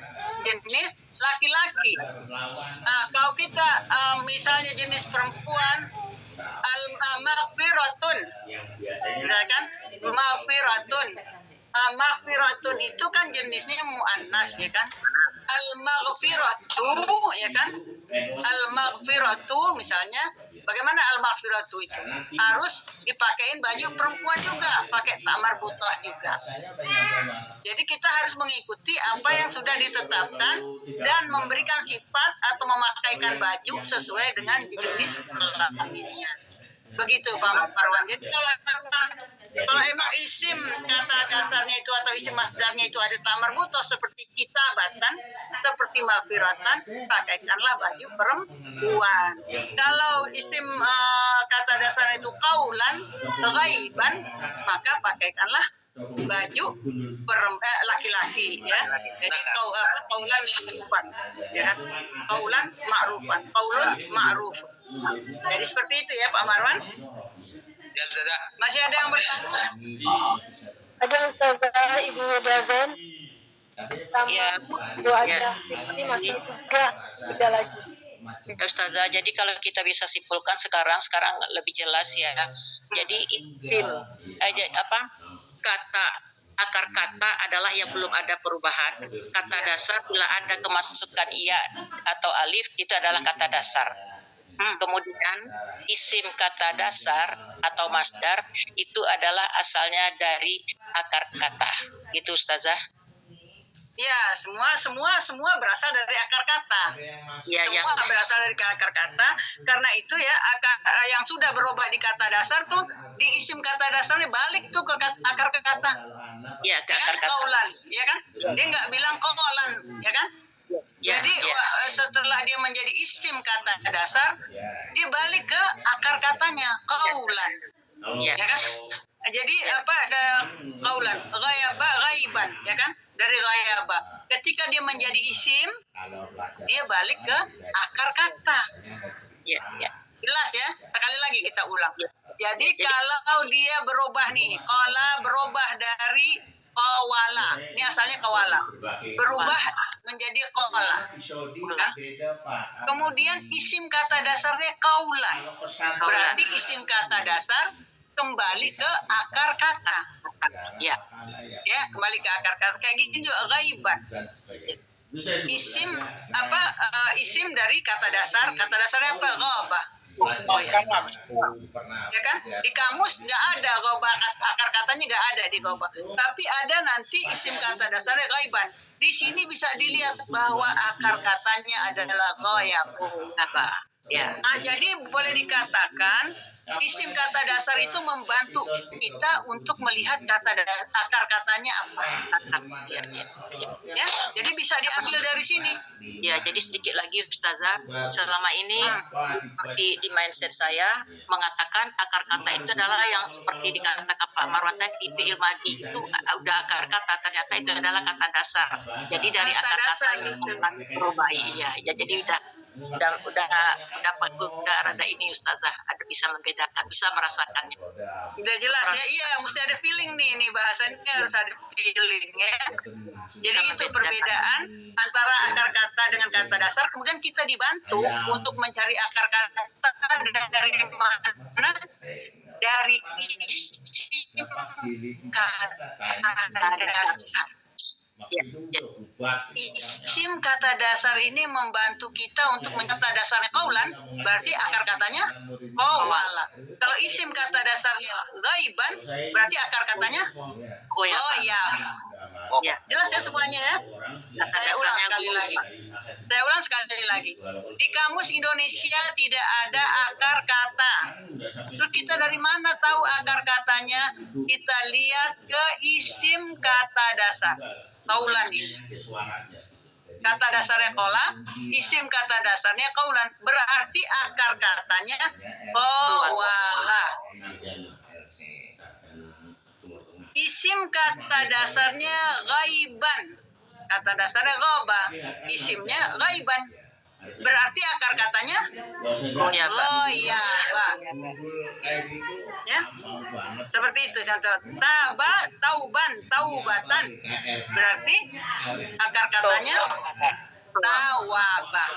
jenis laki-laki. Nah kalau kita misalnya jenis perempuan, al-maghfiratun, ya kan, maghfiratun. Maghfiratun itu kan jenisnya muannas, ya kan. Al-maghfiratu, ya kan. Al-maghfiratu misalnya, bagaimana al-maghfiratu itu? Harus dipakein baju perempuan juga, pakai tamar butoh juga. Jadi kita harus mengikuti apa yang sudah ditetapkan dan memberikan sifat atau memakaikan baju sesuai dengan jenis kelaminnya. Begitu Pak Marwan. Jadi kalau emang isim kata dasarnya itu atau isim masdarnya itu ada tamar butoh seperti kitabatan, seperti maghfiratan, pakaikanlah baju perempuan. Kalau isim kata dasarnya itu qaulan ghaiban, maka pakaikanlah baju laki-laki, ya. Jadi qaulan ma'rufan, ya kan, qaulan ma'rufan, qaulun ma'ruf. Jadi seperti itu ya Pak Marwan. Masih ada yang bertanya? Ada Ustazah Ibu Dazon. Ya, ini masih tiga lagi. Ustazah, jadi kalau kita bisa simpulkan sekarang lebih jelas ya. Jadi isim akar kata adalah yang belum ada perubahan. Kata dasar bila ada kemasukan iya atau alif itu adalah kata dasar. Kemudian isim kata dasar atau masdar itu adalah asalnya dari akar kata. Gitu Ustazah. Ya, semua berasal dari akar kata. Ya, semua berasal dari akar kata. Karena itu ya, yang sudah berubah di kata dasar tuh di isim kata dasarnya balik tuh ke akar kata. Ya, ke akar kata. Qaulan, ya kan? Dia nggak bilang qaulan, ya kan? Jadi setelah dia menjadi isim kata dasar, dia balik ke akar katanya qaulan, ya kan? Jadi ada qaulan, ghaiban, ya kan? Dari ghaiba. Ketika dia menjadi isim, dia balik ke akar kata. Ya. Jelas ya? Sekali lagi kita ulang. Jadi kalau dia berubah nih, qala berubah dari qawala, ini asalnya qawala, berubah menjadi qala. Kemudian isim kata dasarnya kaulan. Berarti isim kata dasar kembali ke akar kata. Ya. Ya, kembali ke akar kata. Kayak gitu juga ghaiban. Isim isim dari kata dasarnya apa? Ghabah. Ya kan? Di kamus nggak ada ghabah, akar katanya nggak ada di ghabah. Tapi ada nanti isim kata dasarnya ghaiban. Di sini bisa dilihat bahwa akar katanya adalah ghaib. Ya. Nah, jadi boleh dikatakan isim kata dasar itu membantu kita untuk melihat akar katanya apa. Ya, jadi bisa diambil dari sini. Ya, jadi sedikit lagi Ustazah, selama ini di mindset saya mengatakan akar kata itu adalah yang seperti dikatakan Pak Marwan tadi, fi'il madi itu udah akar kata, ternyata itu adalah kata dasar. Jadi dari akar kata itu berubah. Ya, jadi udah rada ini Ustazah, ada bisa membedakan, bisa merasakannya. Udah jelas ya, iya mesti ada feeling nih bahasanya harus ada feeling ya. Jadi itu perbedaan antara akar kata dengan kata dasar, kemudian kita dibantu untuk mencari akar kata dari mana? Dari isim kata dasar. Isim kata dasar ini membantu kita untuk mencari dasarnya kaulan, berarti akar katanya qawala. Kalau isim kata dasarnya ghaiban, berarti akar katanya ya. Jelas ya semuanya ya? Saya ulang sekali lagi. Di kamus Indonesia tidak ada akar kata. Terus kita dari mana tahu akar katanya? Kita lihat ke isim kata dasar. Kaulan ini. Kata dasarnya kola, isim kata dasarnya kaulan. Berarti akar katanya qawala. Isim kata dasarnya ghaiban. Kata dasarnya ghabah. Isimnya ghaiban. Berarti akar katanya goyabah. Ya. Seperti itu contoh. Taubatan. Berarti akar katanya tawabah.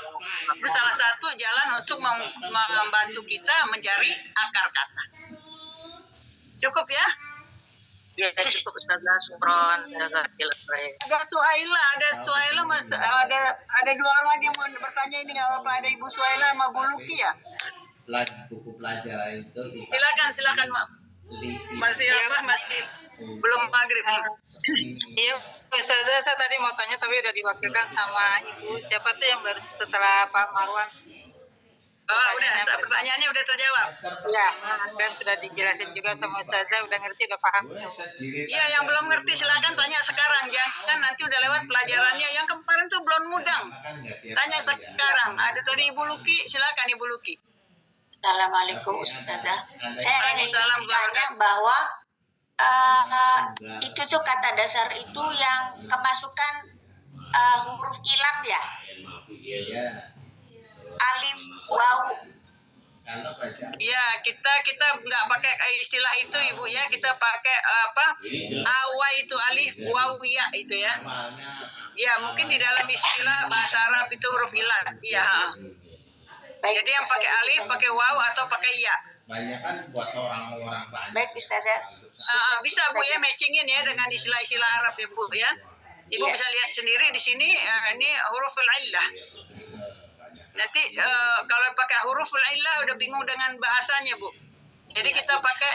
Itu salah satu jalan untuk membantu kita mencari akar kata. Cukup ya? Ya, cukup Ustazah, syukron. Ada Suhaila, ada dua orang yang mau bertanya ini nggak apa-apa, ada Ibu Suhaila sama Bu Luki ya? Buku pelajaran itu Silakan Mak. Masih belum maghrib. Iya, Ustazah, saya tadi mau tanya tapi udah diwakilkan sama Ibu. Siapa tuh yang baru setelah Pak Marwan? Udah, pertanyaannya udah terjawab. Ya, dan sudah dijelasin juga sama Ustazah, udah ngerti, udah paham. Iya, yang belum ngerti silakan tanya sekarang, jangan nanti udah lewat pelajarannya. Yang kemarin tuh belum mudang. Tanya sekarang. Ada tadi Ibu Luki, silakan Ibu Luki. Assalamualaikum Ustazah. Saya ingin tanya bahwa itu tuh kata dasar itu yang kemasukan huruf ilat ya? Alif, waw. Iya, kita nggak pakai istilah itu Ibu ya, kita pakai awal itu alif, waw ya itu ya. Ya mungkin di dalam istilah bahasa Arab itu huruf ilat. Iya. Jadi yang pakai alif, pakai waw atau pakai ya. Banyak kan buat orang-orang banyak. Baik Ustazah. Bisa Bu ya matchingin ya dengan istilah-istilah Arab ya Bu ya. Ibu bisa lihat sendiri di sini ini huruful illah. Nanti kalau pakai huruful illah udah bingung dengan bahasanya Bu. Jadi kita pakai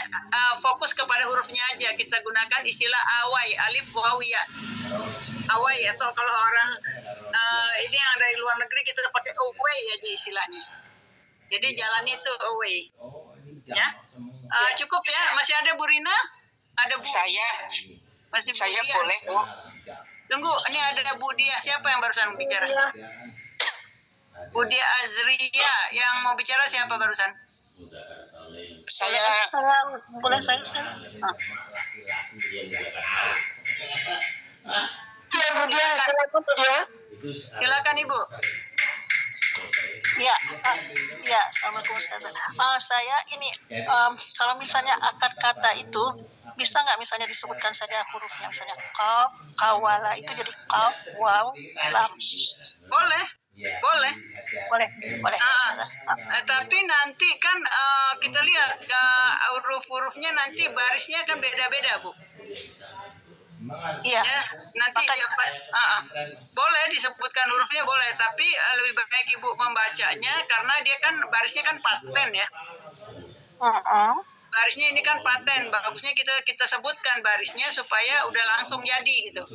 fokus kepada hurufnya aja. Kita gunakan istilah awai, alif, waw, ya. Awai atau kalau orang ini yang dari luar negeri kita pakai away aja istilahnya. Jadi jalannya itu away. Ya. Cukup ya. Masih ada Bu Rina? Ada Bu? Masih Bu Saya Dia? boleh Bu. Tunggu, ini ada Bu Dia. Siapa yang barusan bicara? Bu Dia Azria. Yang mau bicara siapa barusan? Saya boleh saya. Ya Bu Dia, silakan Bu Dia. Silakan Ibu. Ya, Assalamualaikum Ustazah. Saya ini kalau misalnya akar kata itu bisa nggak misalnya disebutkan saja hurufnya, misalnya kaf, kawala itu jadi kaf, waw, lam. Boleh. Boleh. Boleh. Tapi nanti kan kita lihat huruf-hurufnya nanti barisnya kan beda-beda, Bu. Iya. Ya, nanti dia pas boleh disebutkan hurufnya boleh, tapi lebih baik Ibu membacanya karena dia kan barisnya kan paten ya. Barisnya ini kan paten, bagusnya kita sebutkan barisnya supaya udah langsung jadi gitu.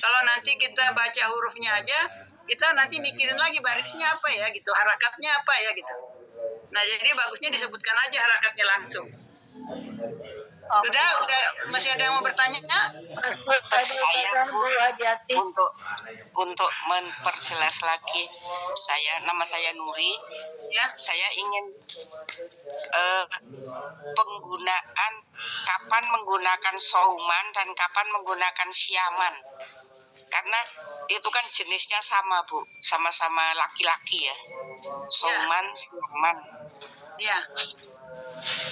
Kalau nanti kita baca hurufnya aja, kita nanti mikirin lagi barisnya apa ya gitu, harakatnya apa ya gitu. Nah jadi bagusnya disebutkan aja harakatnya langsung. Sudah masih ada yang mau bertanya? Saya Bu, untuk memperjelas lagi, nama saya Nuri. Ya. Saya ingin kapan menggunakan sauman dan kapan menggunakan siaman. Karena itu kan jenisnya sama Bu, sama-sama laki-laki ya. Sauman, siaman. Ya.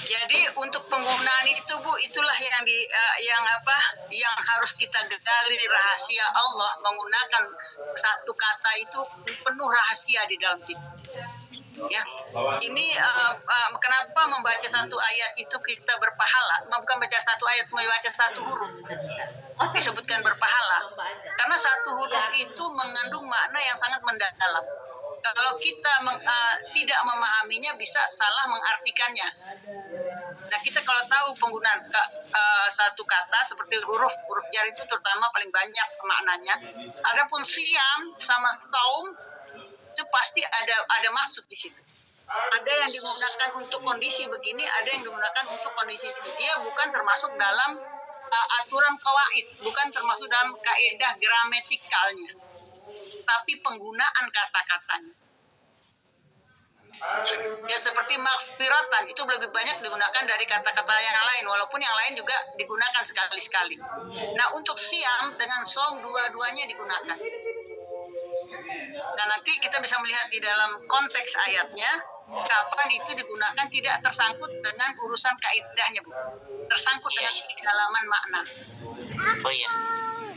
Jadi untuk penggunaan itu Bu, itulah yang harus kita gali rahasia Allah, menggunakan satu kata itu penuh rahasia di dalam situ. Ya, ini kenapa membaca satu ayat itu kita berpahala? Bukan baca satu ayat, membaca satu huruf disebutkan berpahala. Karena satu huruf itu mengandung makna yang sangat mendalam. Kalau kita tidak memahaminya bisa salah mengartikannya. Nah kita kalau tahu penggunaan satu kata seperti huruf jar itu terutama paling banyak maknanya. Adapun siam sama saum itu pasti ada maksud di situ. Ada yang digunakan untuk kondisi begini, ada yang digunakan untuk kondisi ini. Dia bukan termasuk dalam aturan kawaid, bukan termasuk dalam kaidah gramatikalnya, tapi penggunaan kata-katanya. Ya seperti maghfiratan itu lebih banyak digunakan dari kata-kata yang lain, walaupun yang lain juga digunakan sekali-sekali. Nah untuk siam dengan som dua-duanya digunakan. Nah nanti kita bisa melihat di dalam konteks ayatnya kapan itu digunakan tidak tersangkut dengan urusan kaidahnya, Bu. Tersangkut dengan kedalaman makna. Oh iya.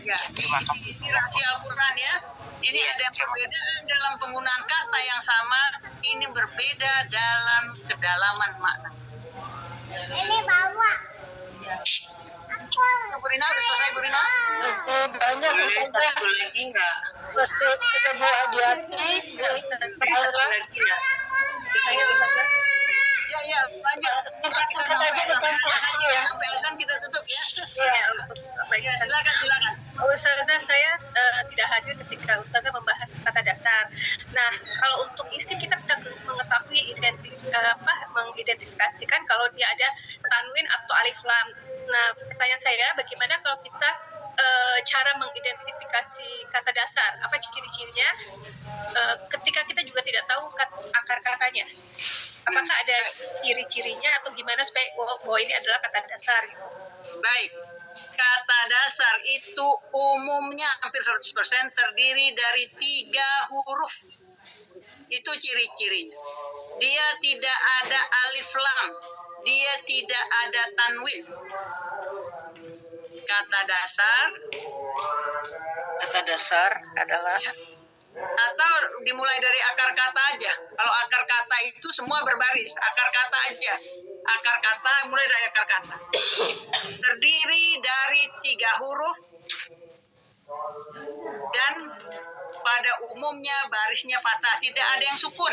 Ya, terima kasih. Ini rahasia Al-Quran ya. Ini ada perbedaan dalam penggunaan kata yang sama, ini berbeda dalam kedalaman makna. Ini bawa. Bu Rina, udah selesai Bu Rina? Banyak satu lagi nggak? Masih ada Bu Adiati, Bu lagi nggak? Ya, banyak. Sampai azan kita tutup ya. Baik, silakan. Ustazah, saya tidak hadir ketika Ustazah membahas kata dasar. Nah, kalau untuk isim kita bisa mengetahui mengidentifikasikan kalau dia ada tanwin atau alif lam. Nah, pertanyaan saya, bagaimana kalau kita cara mengidentifikasi kata dasar? Apa ciri-cirinya? Ketika kita juga tidak tahu akar katanya. Apakah ada ciri-cirinya atau gimana supaya bahwa ini adalah kata dasar? Gitu? Baik. Kata dasar itu umumnya hampir 100% terdiri dari 3 huruf. Itu ciri-cirinya. Dia tidak ada alif lam. Dia tidak ada tanwin. Kata dasar adalah atau dimulai dari akar kata aja. Kalau akar kata itu semua berbaris, akar kata aja. Akar kata mulai dari akar kata. Terdiri dari 3 huruf dan pada umumnya barisnya fathah, tidak ada yang sukun.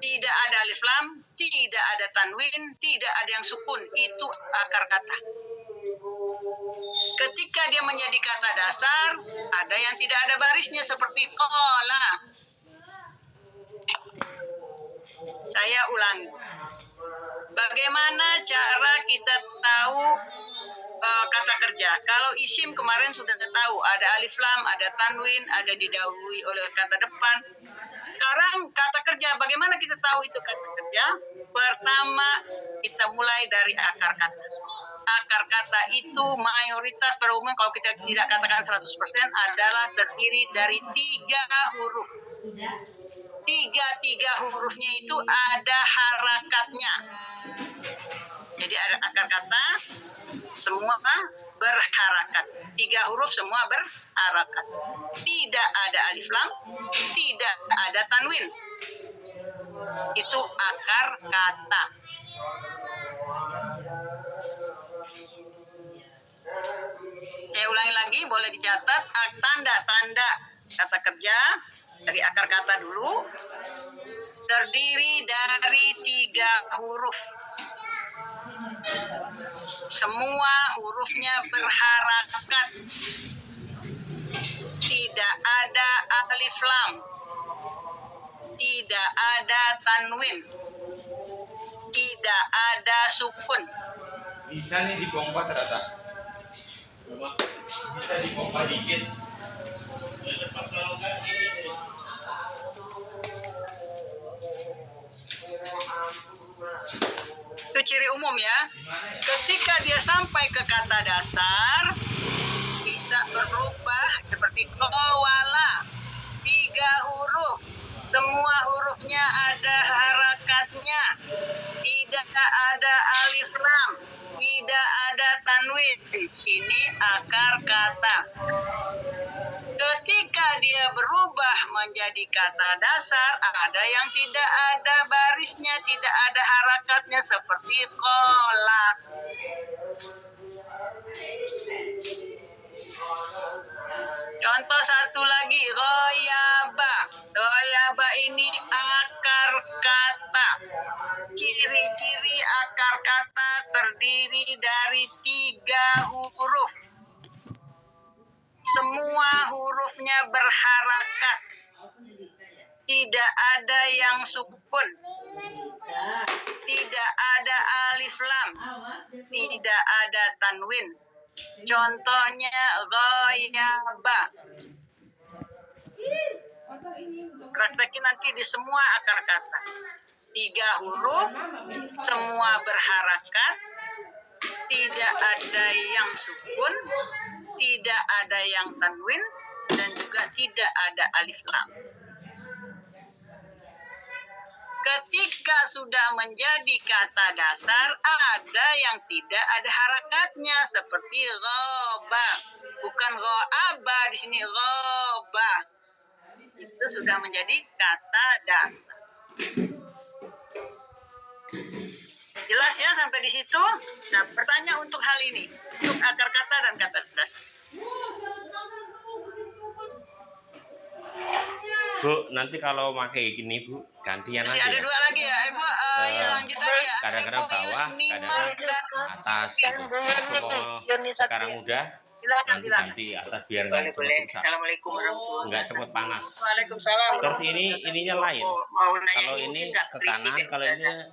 Tidak ada alif lam, tidak ada tanwin, tidak ada yang sukun. Itu akar kata. Ketika dia menjadi kata dasar, ada yang tidak ada barisnya seperti qala. Saya ulangi. Bagaimana cara kita tahu kata kerja? Kalau isim kemarin sudah tahu, ada alif lam, ada tanwin, ada didahului oleh kata depan. Sekarang kata kerja, bagaimana kita tahu itu kata kerja? Pertama, kita mulai dari akar kata. Akar kata itu mayoritas pada umumnya, kalau kita tidak katakan 100%, adalah terdiri dari 3 huruf. tiga hurufnya itu ada harakatnya. Jadi ada akar kata semua berharakat. 3 huruf semua berharakat. Tidak ada alif lam, tidak ada tanwin. Itu akar kata. Saya ulangi lagi, boleh dicatat tanda-tanda kata kerja dari akar kata dulu. Terdiri dari 3 huruf. Semua hurufnya berharakat. Tidak ada alif lam. Tidak ada tanwin. Tidak ada sukun. Bisa nih dipompa ternyata. Bisa dipompa dikit. Itu ciri umum ya. Ketika dia sampai ke kata dasar, bisa berubah seperti qawala. 3 huruf. Semua hurufnya ada harakatnya. Tidak ada alif lam. Tidak ada tanwin. Ini akar kata. Ketika dia berubah menjadi kata dasar, ada yang tidak ada barisnya, tidak ada harakatnya seperti qola. Contoh satu lagi, royaba. Royaba ini akar kata. Ciri-ciri akar kata terdiri dari 3 huruf. Semua hurufnya berharakat. Tidak ada yang sukun. Tidak ada alif lam. Tidak ada tanwin. Contohnya ghoyaba. Praktekin nanti di semua akar kata. 3 huruf, semua berharakat. Tidak ada yang sukun. Tidak ada yang tanwin. Dan juga tidak ada alif lam. Ketika sudah menjadi kata dasar, ada yang tidak ada harakatnya seperti roba, bukan roaba di sini roba. Itu sudah menjadi kata dasar. Jelas ya sampai di situ? Nah, pertanyaan untuk hal ini, untuk akar kata dan kata dasar. Bu, nanti kalau pakai gini Bu, gantian Masih aja. ada 2 lagi ya, Ibu. Ya, lanjut aja. Kadang-kadang bawah, kadang-kadang atas. Gitu. Kalau sekarang udah, nanti ganti atas biar nggak cepet rusak. Assalamualaikum warahmatullahi Nggak cepet panas. Waalaikumsalam. Terus ininya lain. Kalau ini ke kanan, kalau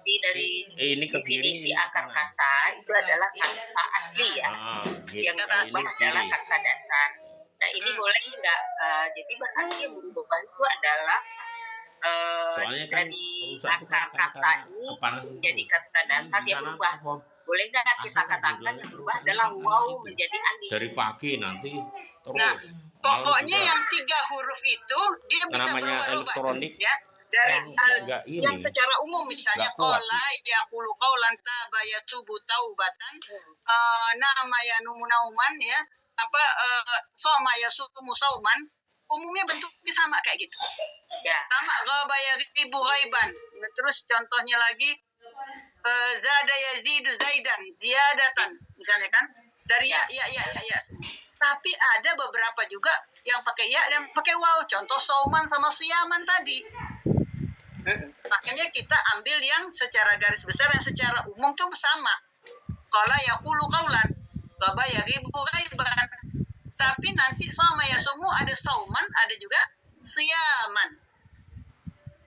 ini ke kiri. Definisi akar kata itu adalah kata asli ya. Gitu. Yang berubah adalah kata dasar. Nah ini boleh nggak? Jadi berarti yang berubah itu adalah kan dari akar kata ini menjadi kata dasar yang berubah. Boleh nggak kita katakan yang berubah adalah waw menjadi alif? Dari pagi nanti terus. Nah, pokoknya yang 3 huruf itu dia bisa namanya berubah-ubah elektronik. ya. Dari yang secara umum misalnya qala yaqulu qaulan tabayatubu taubatan, nama ya nauman ya, apa soma ya sumu sauman, umumnya bentuknya sama kayak gitu. Ya. Sama ghaba yazibu ghaiban. Terus contohnya lagi zada yazidu zaidan ziyadatan misalnya kan. Dari ya. Tapi ada beberapa juga yang pakai ya dan pakai waw. Contoh sauman sama siyaman tadi. Makanya kita ambil yang secara garis besar yang secara umum tuh sama. Qala yaqulu qaulan, ghaba yazibu ghaiban. Tapi nanti sama ya sumu ada sauman, ada juga siyaman.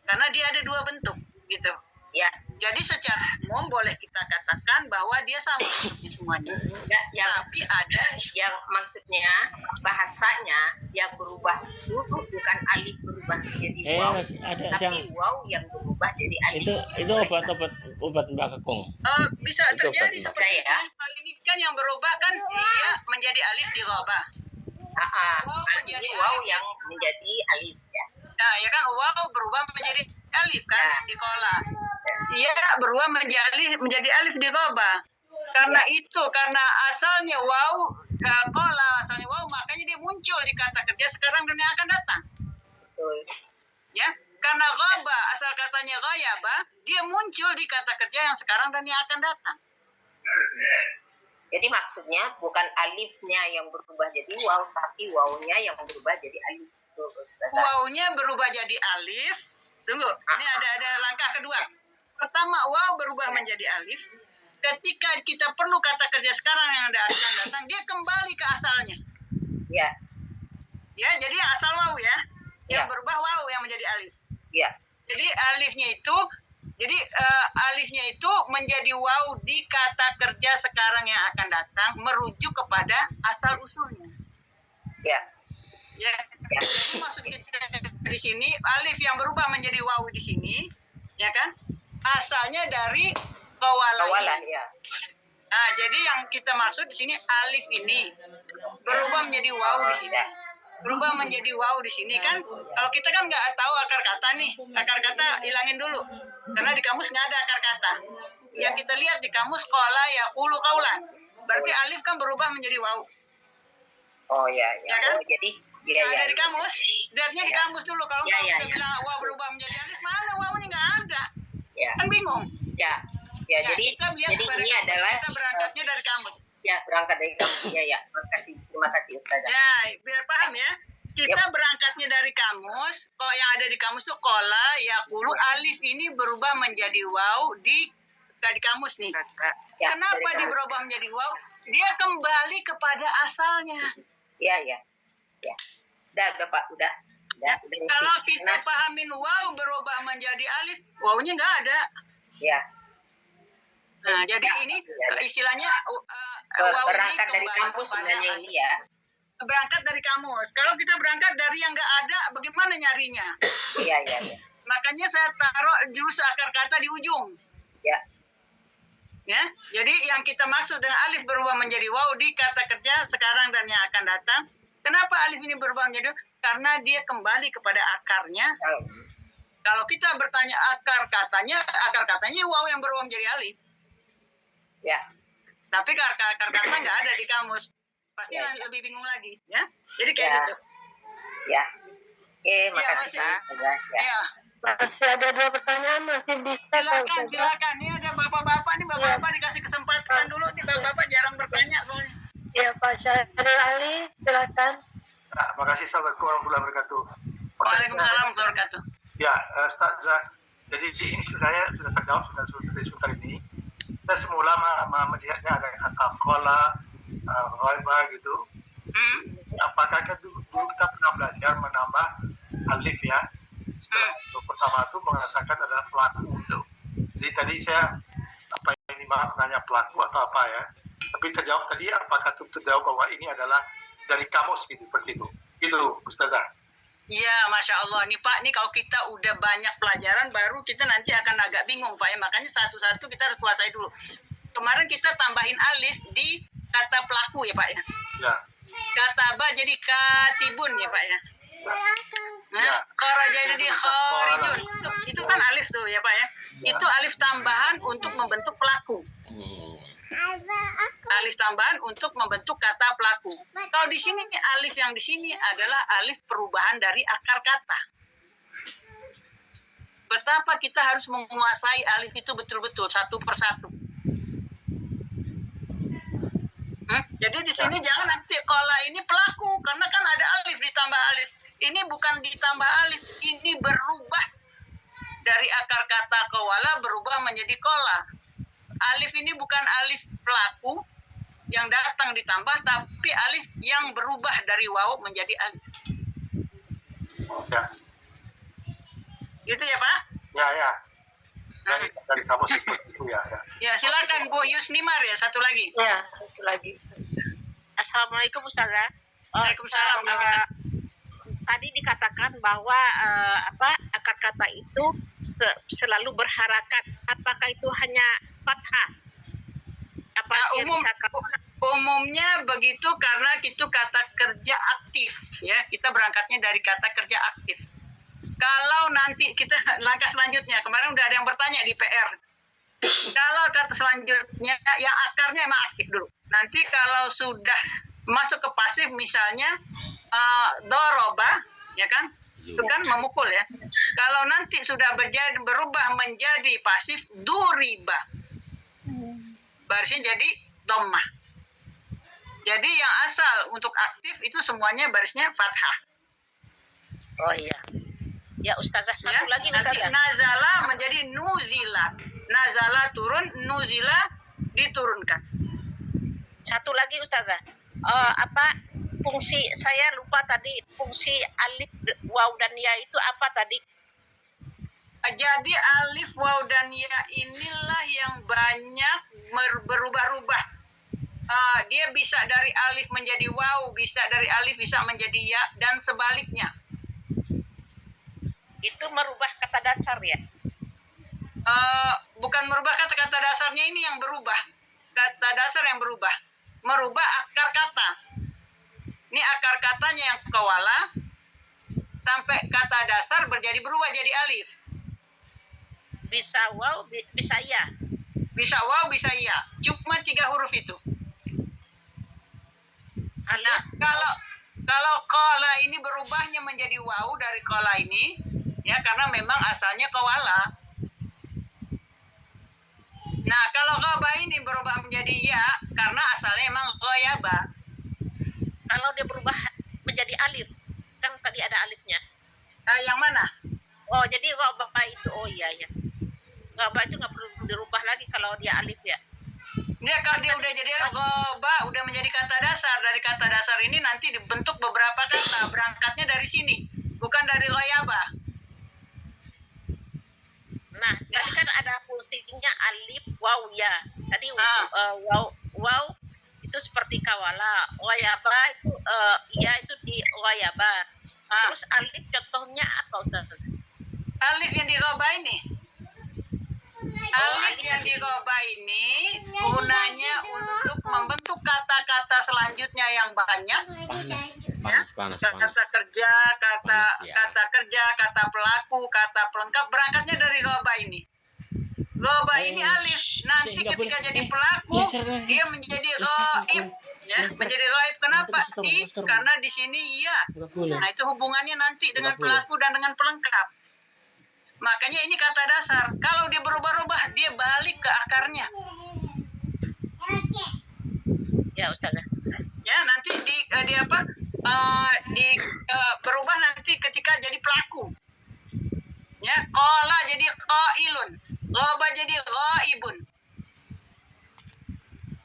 Karena dia ada 2 bentuk gitu. Ya. Jadi secara umum boleh kita katakan bahwa dia sama bentuknya semuanya. Tapi ada yang maksudnya bahasanya yang berubah itu bukan alif berubah jadi waw, tapi waw yang berubah jadi alif. Itu obat Mbak Kekung. Bisa terjadi seperti itu. Ini kan yang berubah kan dia menjadi alif di ghaba. Waw yang menjadi alif ya. Nah, ya kan waw berubah menjadi alif kan di kola. Iya, berubah menjadi alif di koba. Karena itu, karena asalnya waw kola, asalnya waw, makanya dia muncul di kata kerja sekarang dan yang akan datang. Ya, karena koba asal katanya ghayaba, dia muncul di kata kerja yang sekarang dan yang akan datang. Jadi maksudnya bukan alifnya yang berubah jadi waw, tapi wawnya yang berubah jadi alif. Wawnya berubah jadi alif. Tunggu, ini ada langkah kedua. Pertama, waw berubah menjadi alif. Ketika kita perlu kata kerja sekarang yang akan datang, dia kembali ke asalnya. Ya. Ya, jadi asal waw ya. Yang berubah waw yang menjadi alif. Ya. Jadi alifnya itu menjadi waw di kata kerja sekarang yang akan datang, merujuk kepada asal usulnya. Ya. Ya. Jadi maksud kita di sini alif yang berubah menjadi waw di sini, ya kan? Asalnya dari qawala ya. Nah, jadi yang kita maksud di sini alif ini berubah menjadi waw di sini. Berubah menjadi waw di sini kan. Kalau kita kan nggak tahu akar kata nih. Akar kata hilangin dulu. Karena di kamus nggak ada akar kata. Yang kita lihat di kamus qala yaqulu qaulan. Berarti alif kan berubah menjadi waw. Oh ya. Ya kan? Oh, jadi dari kamus. Lihatnya di kamus dulu. Kalau kita bilang waw berubah menjadi alif, mana waw ini nggak ada. Ya. Kan bingung. Ya, jadi ini adalah kita berangkatnya dari kamus. Ya, berangkat dari kamus. Ya. Terima kasih Ustazah. Ya, biar paham ya. Kita berangkatnya dari kamus. Kalau yang ada di kamus itu qala yaqulu, alif ini berubah menjadi waw di kamus nih. Ya, kenapa dia berubah menjadi waw? Dia kembali kepada asalnya. Ya. Udah Pak, udah. Kalau kita pahamin waw berubah menjadi alif, wawnya nggak ada. Ya. Nah, jadi ini istilahnya berangkat dari kampus sebenarnya ini ya. Berangkat dari kamus. Kalau kita berangkat dari yang nggak ada, bagaimana nyarinya? Iya. Makanya saya taruh jurus akar kata di ujung. Ya. Ya, jadi yang kita maksud dengan alif berubah menjadi waw di kata kerja sekarang dan yang akan datang. Kenapa alif ini berubah menjadi? Karena dia kembali kepada akarnya. Kalau kita bertanya akar katanya waw yang berubah menjadi alif. Ya. Tapi akar kata nggak ada di kamus. Pasti lebih bingung lagi, ya. Jadi kayak gitu. Ya. Oke, makasih. Ya. Masih ada 2 pertanyaan, masih bisa. Silakan. Ini ada bapak-bapak nih, bapak-bapak dikasih kesempatan dulu nih, bapak-bapak jarang bertanya soalnya. Ya, Pak Syahril Ali, silakan. Nah, makasih. Assalamualaikum warahmatullahi wabarakatuh. Waalaikumsalam warahmatullahi wabarakatuh. Ya, Ustazah, jadi ini sudah terjawab sebentar ini. Kita semula melihatnya ada kata kola, ghaibah gitu. Apakah dulu kita pernah belajar menambah alif ya? Setelah pertama itu mengatakan adalah pelaku itu. Jadi tadi saya nanya pelaku atau apa ya? Tapi terjawab tadi apakah terjawab bahwa ini adalah dari kamus gitu seperti itu. Gitu, Ustazah. Iya, Masya Allah. Nih Pak, nih kalau kita udah banyak pelajaran, baru kita nanti akan agak bingung Pak ya. Makanya satu-satu kita harus kuasai dulu. Kemarin kita tambahin alif di kata pelaku ya Pak ya. Ya. Kata ba jadi katibun ya Pak ya. Nah, kharaja jadi kharijun. Itu kan alif tuh ya Pak ya. Itu alif tambahan untuk membentuk pelaku. Alif tambahan untuk membentuk kata pelaku. Kalau di sini alif yang di sini adalah alif perubahan dari akar kata. Betapa kita harus menguasai alif itu betul-betul satu persatu. Jadi di sini jangan nanti kola ini pelaku karena kan ada alif ditambah alif. Ini bukan ditambah alif, ini berubah dari akar kata kawala berubah menjadi kola. Alif ini bukan alif pelaku yang datang ditambah, tapi alif yang berubah dari waw menjadi alif. Ya. Gitu ya Pak? Ya. Dari kamus itu ya. Ya silakan Bu Yusnimar ya, satu lagi. Ya, satu lagi. Assalamualaikum Ustazah. Waalaikumsalam. Tadi dikatakan bahwa akar kata itu selalu berharakat. Apakah itu hanya fathah? Umumnya begitu karena itu kata kerja aktif ya. Kita berangkatnya dari kata kerja aktif. kalau nanti kita langkah selanjutnya, kemarin udah ada yang bertanya di PR. Kalau kata selanjutnya, yang akarnya emang aktif dulu. Nanti kalau sudah masuk ke pasif, misalnya doroba, ya kan? Itu kan memukul ya. Kalau nanti sudah berubah menjadi pasif, duriba. Barisnya jadi dhammah. Jadi yang asal untuk aktif itu semuanya barisnya fathah. Oh iya. Ya Ustazah, satu lagi nanti Ustazah. nazala menjadi nuzila. Nazala turun, nuzila diturunkan. Satu lagi Ustazah. Fungsi saya lupa tadi, fungsi alif, waw dan ya itu apa tadi? Jadi alif, waw dan ya inilah yang banyak berubah-ubah. Dia bisa dari alif menjadi waw, bisa dari alif bisa menjadi ya, dan sebaliknya. Itu merubah kata dasar ya? Bukan merubah kata-kata dasarnya, ini yang berubah. Kata dasar yang berubah. Merubah akar kata. Ini akar katanya yang kawala, sampai kata dasar berubah jadi alif. Bisa waw, bisa ya. Bisa waw, bisa ya. Cuma 3 huruf itu. Nah, kalau kola ini berubahnya menjadi waw dari kola ini, ya karena memang asalnya kawala. Nah, kalau koba ini berubah menjadi ya karena asalnya memang goyaba. Kalau dia berubah menjadi alif, kan tadi ada alifnya. Yang mana? Oh, jadi goba itu, oh iya ya. Goba itu nggak perlu dirubah lagi kalau dia alif ya. Dia kalau dia udah jadi goba, udah menjadi kata dasar. Dari kata dasar ini nanti dibentuk beberapa kata. Berangkatnya dari sini, bukan dari goyaba. Nah, tadi kan ada fungsinya alif, waw, ya. Tadi waw itu seperti kawala. Goyaba itu, ya itu di goyaba. Terus alif contohnya apa Ustaz? Alif yang digoba ini. Alif yang digoba ini gunanya untuk membentuk kata-kata selanjutnya yang banyak. Panas. Kata kerja, kata kerja, kata pelaku, kata pelengkap, berangkatnya dari goba ini. Goba ini alif. Nanti ketika jadi pelaku, dia menjadi ghaib. Ya, menjadi ghaib. Kenapa? Karena di sini iya. Nah, itu hubungannya nanti dengan pelaku dan dengan pelengkap. Makanya ini kata dasar. Kalau dia berubah-ubah, dia balik ke akarnya. Ya, Ustazah. Ya, nanti berubah nanti ketika jadi pelaku. Ya, qala jadi qailun, ghaba jadi ghaibun.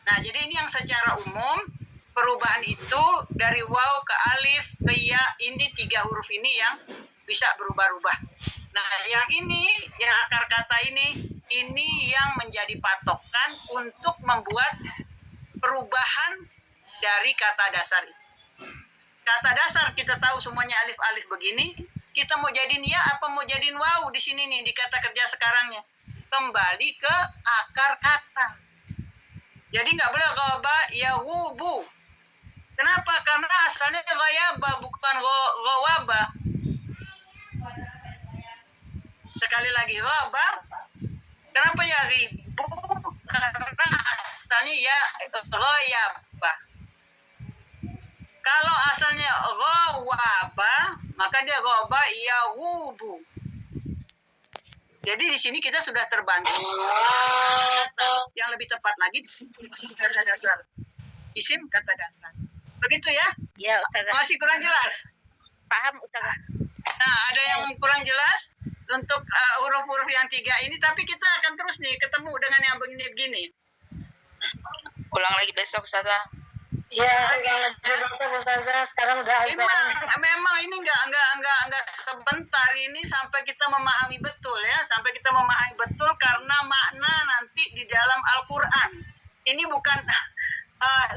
Nah, jadi ini yang secara umum perubahan itu dari waw ke alif ke ya, ini 3 huruf ini yang bisa berubah-ubah. Nah, yang ini, yang akar kata ini yang menjadi patokan untuk membuat perubahan dari kata dasar itu. Kata dasar kita tahu semuanya alif-alif begini, kita mau jadiin ya apa mau jadiin waw di sini nih di kata kerja sekarangnya. Kembali ke akar kata. Jadi nggak boleh ghaba yahubu. Kenapa? Karena asalnya ghayaba bukan ghawaba. Sekali lagi ghaba. Kenapa ya ribu? Karena asalnya ya ghayaba. Kalau asalnya ghawaba, maka dia ghaba yahubu. Jadi di sini kita sudah terbantu. Yang lebih tepat lagi kata dasar. Isim kata dasar. Begitu ya? Ya, Ustazah. Masih kurang jelas? Paham, Ustazah. Nah, ada yang kurang jelas untuk huruf-huruf yang 3 ini, tapi kita akan terus nih ketemu dengan yang begini-begini. Ulang lagi besok, Ustazah. Ya, Ustazah, sekarang udah Memang ini enggak sebentar ini sampai kita memahami betul ya, sampai kita memahami betul karena makna nanti di dalam Al-Qur'an. Ini bukan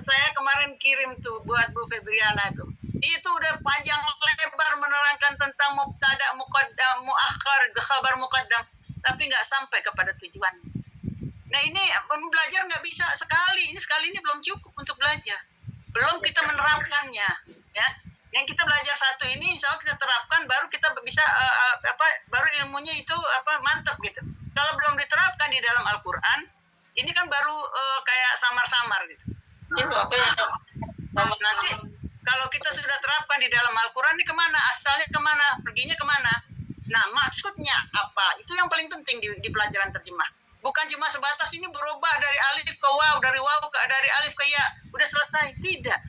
saya kemarin kirim tuh buat Bu Febriana tuh. Itu udah panjang lebar menerangkan tentang mubtada, muqaddam, muakhar, khabar muqaddam, tapi nggak sampai kepada tujuan. Nah, ini belajar nggak bisa sekali. Ini sekali ini belum cukup untuk belajar. Belum kita menerapkannya, ya. Yang kita belajar satu ini, insya Allah kita terapkan, baru kita bisa baru ilmunya itu mantap gitu. Kalau belum diterapkan di dalam Al-Quran, ini kan baru kayak samar-samar gitu. Nanti kalau kita sudah terapkan di dalam Al-Quran, ini kemana? Asalnya kemana? Perginya kemana? Nah, maksudnya apa? Itu yang paling penting di pelajaran terjemah. Bukan cuma sebatas ini berubah dari alif ke waw, dari waw ke dari alif ke ya, udah selesai. Tidak.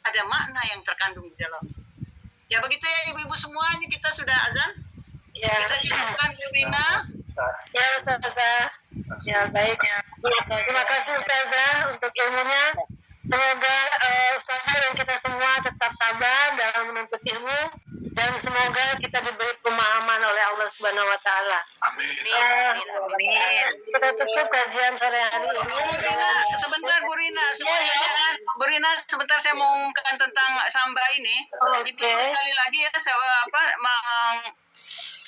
Ada makna yang terkandung di dalam. Ya begitu ya ibu-ibu semua, ini kita sudah azan. Ya. Kita cukupkan Rina. Ya Ustazah. Ya baik. Terima kasih Ustazah untuk ilmunya. Semoga Ustazah dan kita semua tetap sabar dalam menuntut ilmu, dan semoga kita diberi pemahaman oleh Allah Subhanahu wa taala. Amin. Kita tutup kajian sore hari ini. Sebentar Bu Rina, semuanya jangan. Bu Rina, sebentar saya mau mengungkapkan tentang Samba ini. Ibu sekali lagi ya, saya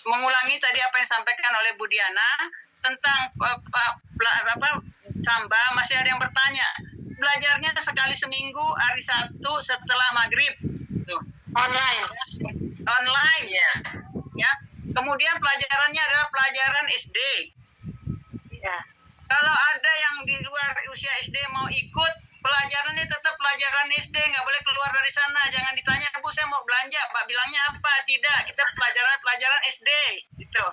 mengulangi tadi apa yang disampaikan oleh Bu Diana tentang Samba. Masih ada yang bertanya. Belajarnya sekali seminggu hari Sabtu setelah maghrib. Tuh. Online. Ya. Kemudian pelajarannya adalah pelajaran SD. Ya. Kalau ada yang di luar usia SD mau ikut, pelajarannya tetap pelajaran SD, nggak boleh keluar dari sana. Jangan ditanya, Bu saya mau belanja, Pak bilangnya apa? Tidak, kita pelajaran SD. Gitu.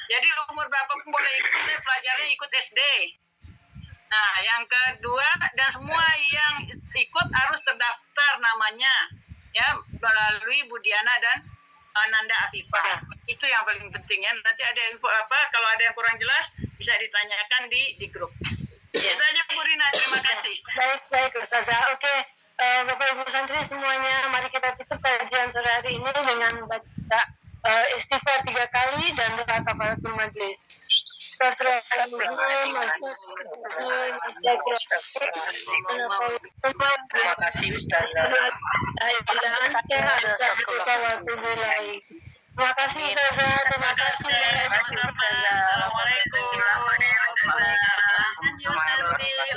Jadi umur berapapun boleh ikut, pelajarannya ikut SD. Nah, yang kedua, dan semua yang ikut harus terdaftar namanya, ya, melalui Bu Diana dan Nanda Afifah. Itu yang paling penting ya. Nanti ada info kalau ada yang kurang jelas bisa ditanyakan di grup. Itu aja Bu Rina, terima kasih. Baik Ustazah. Oke, Bapak Ibu santri semuanya, mari kita tutup kajian sore hari ini dengan baca istighfar 3 kali dan doa kafaratul majlis. Terima kasih Ustazah. Terima kasih Ustazah. Assalamualaikum warahmatullahi wabarakatuh.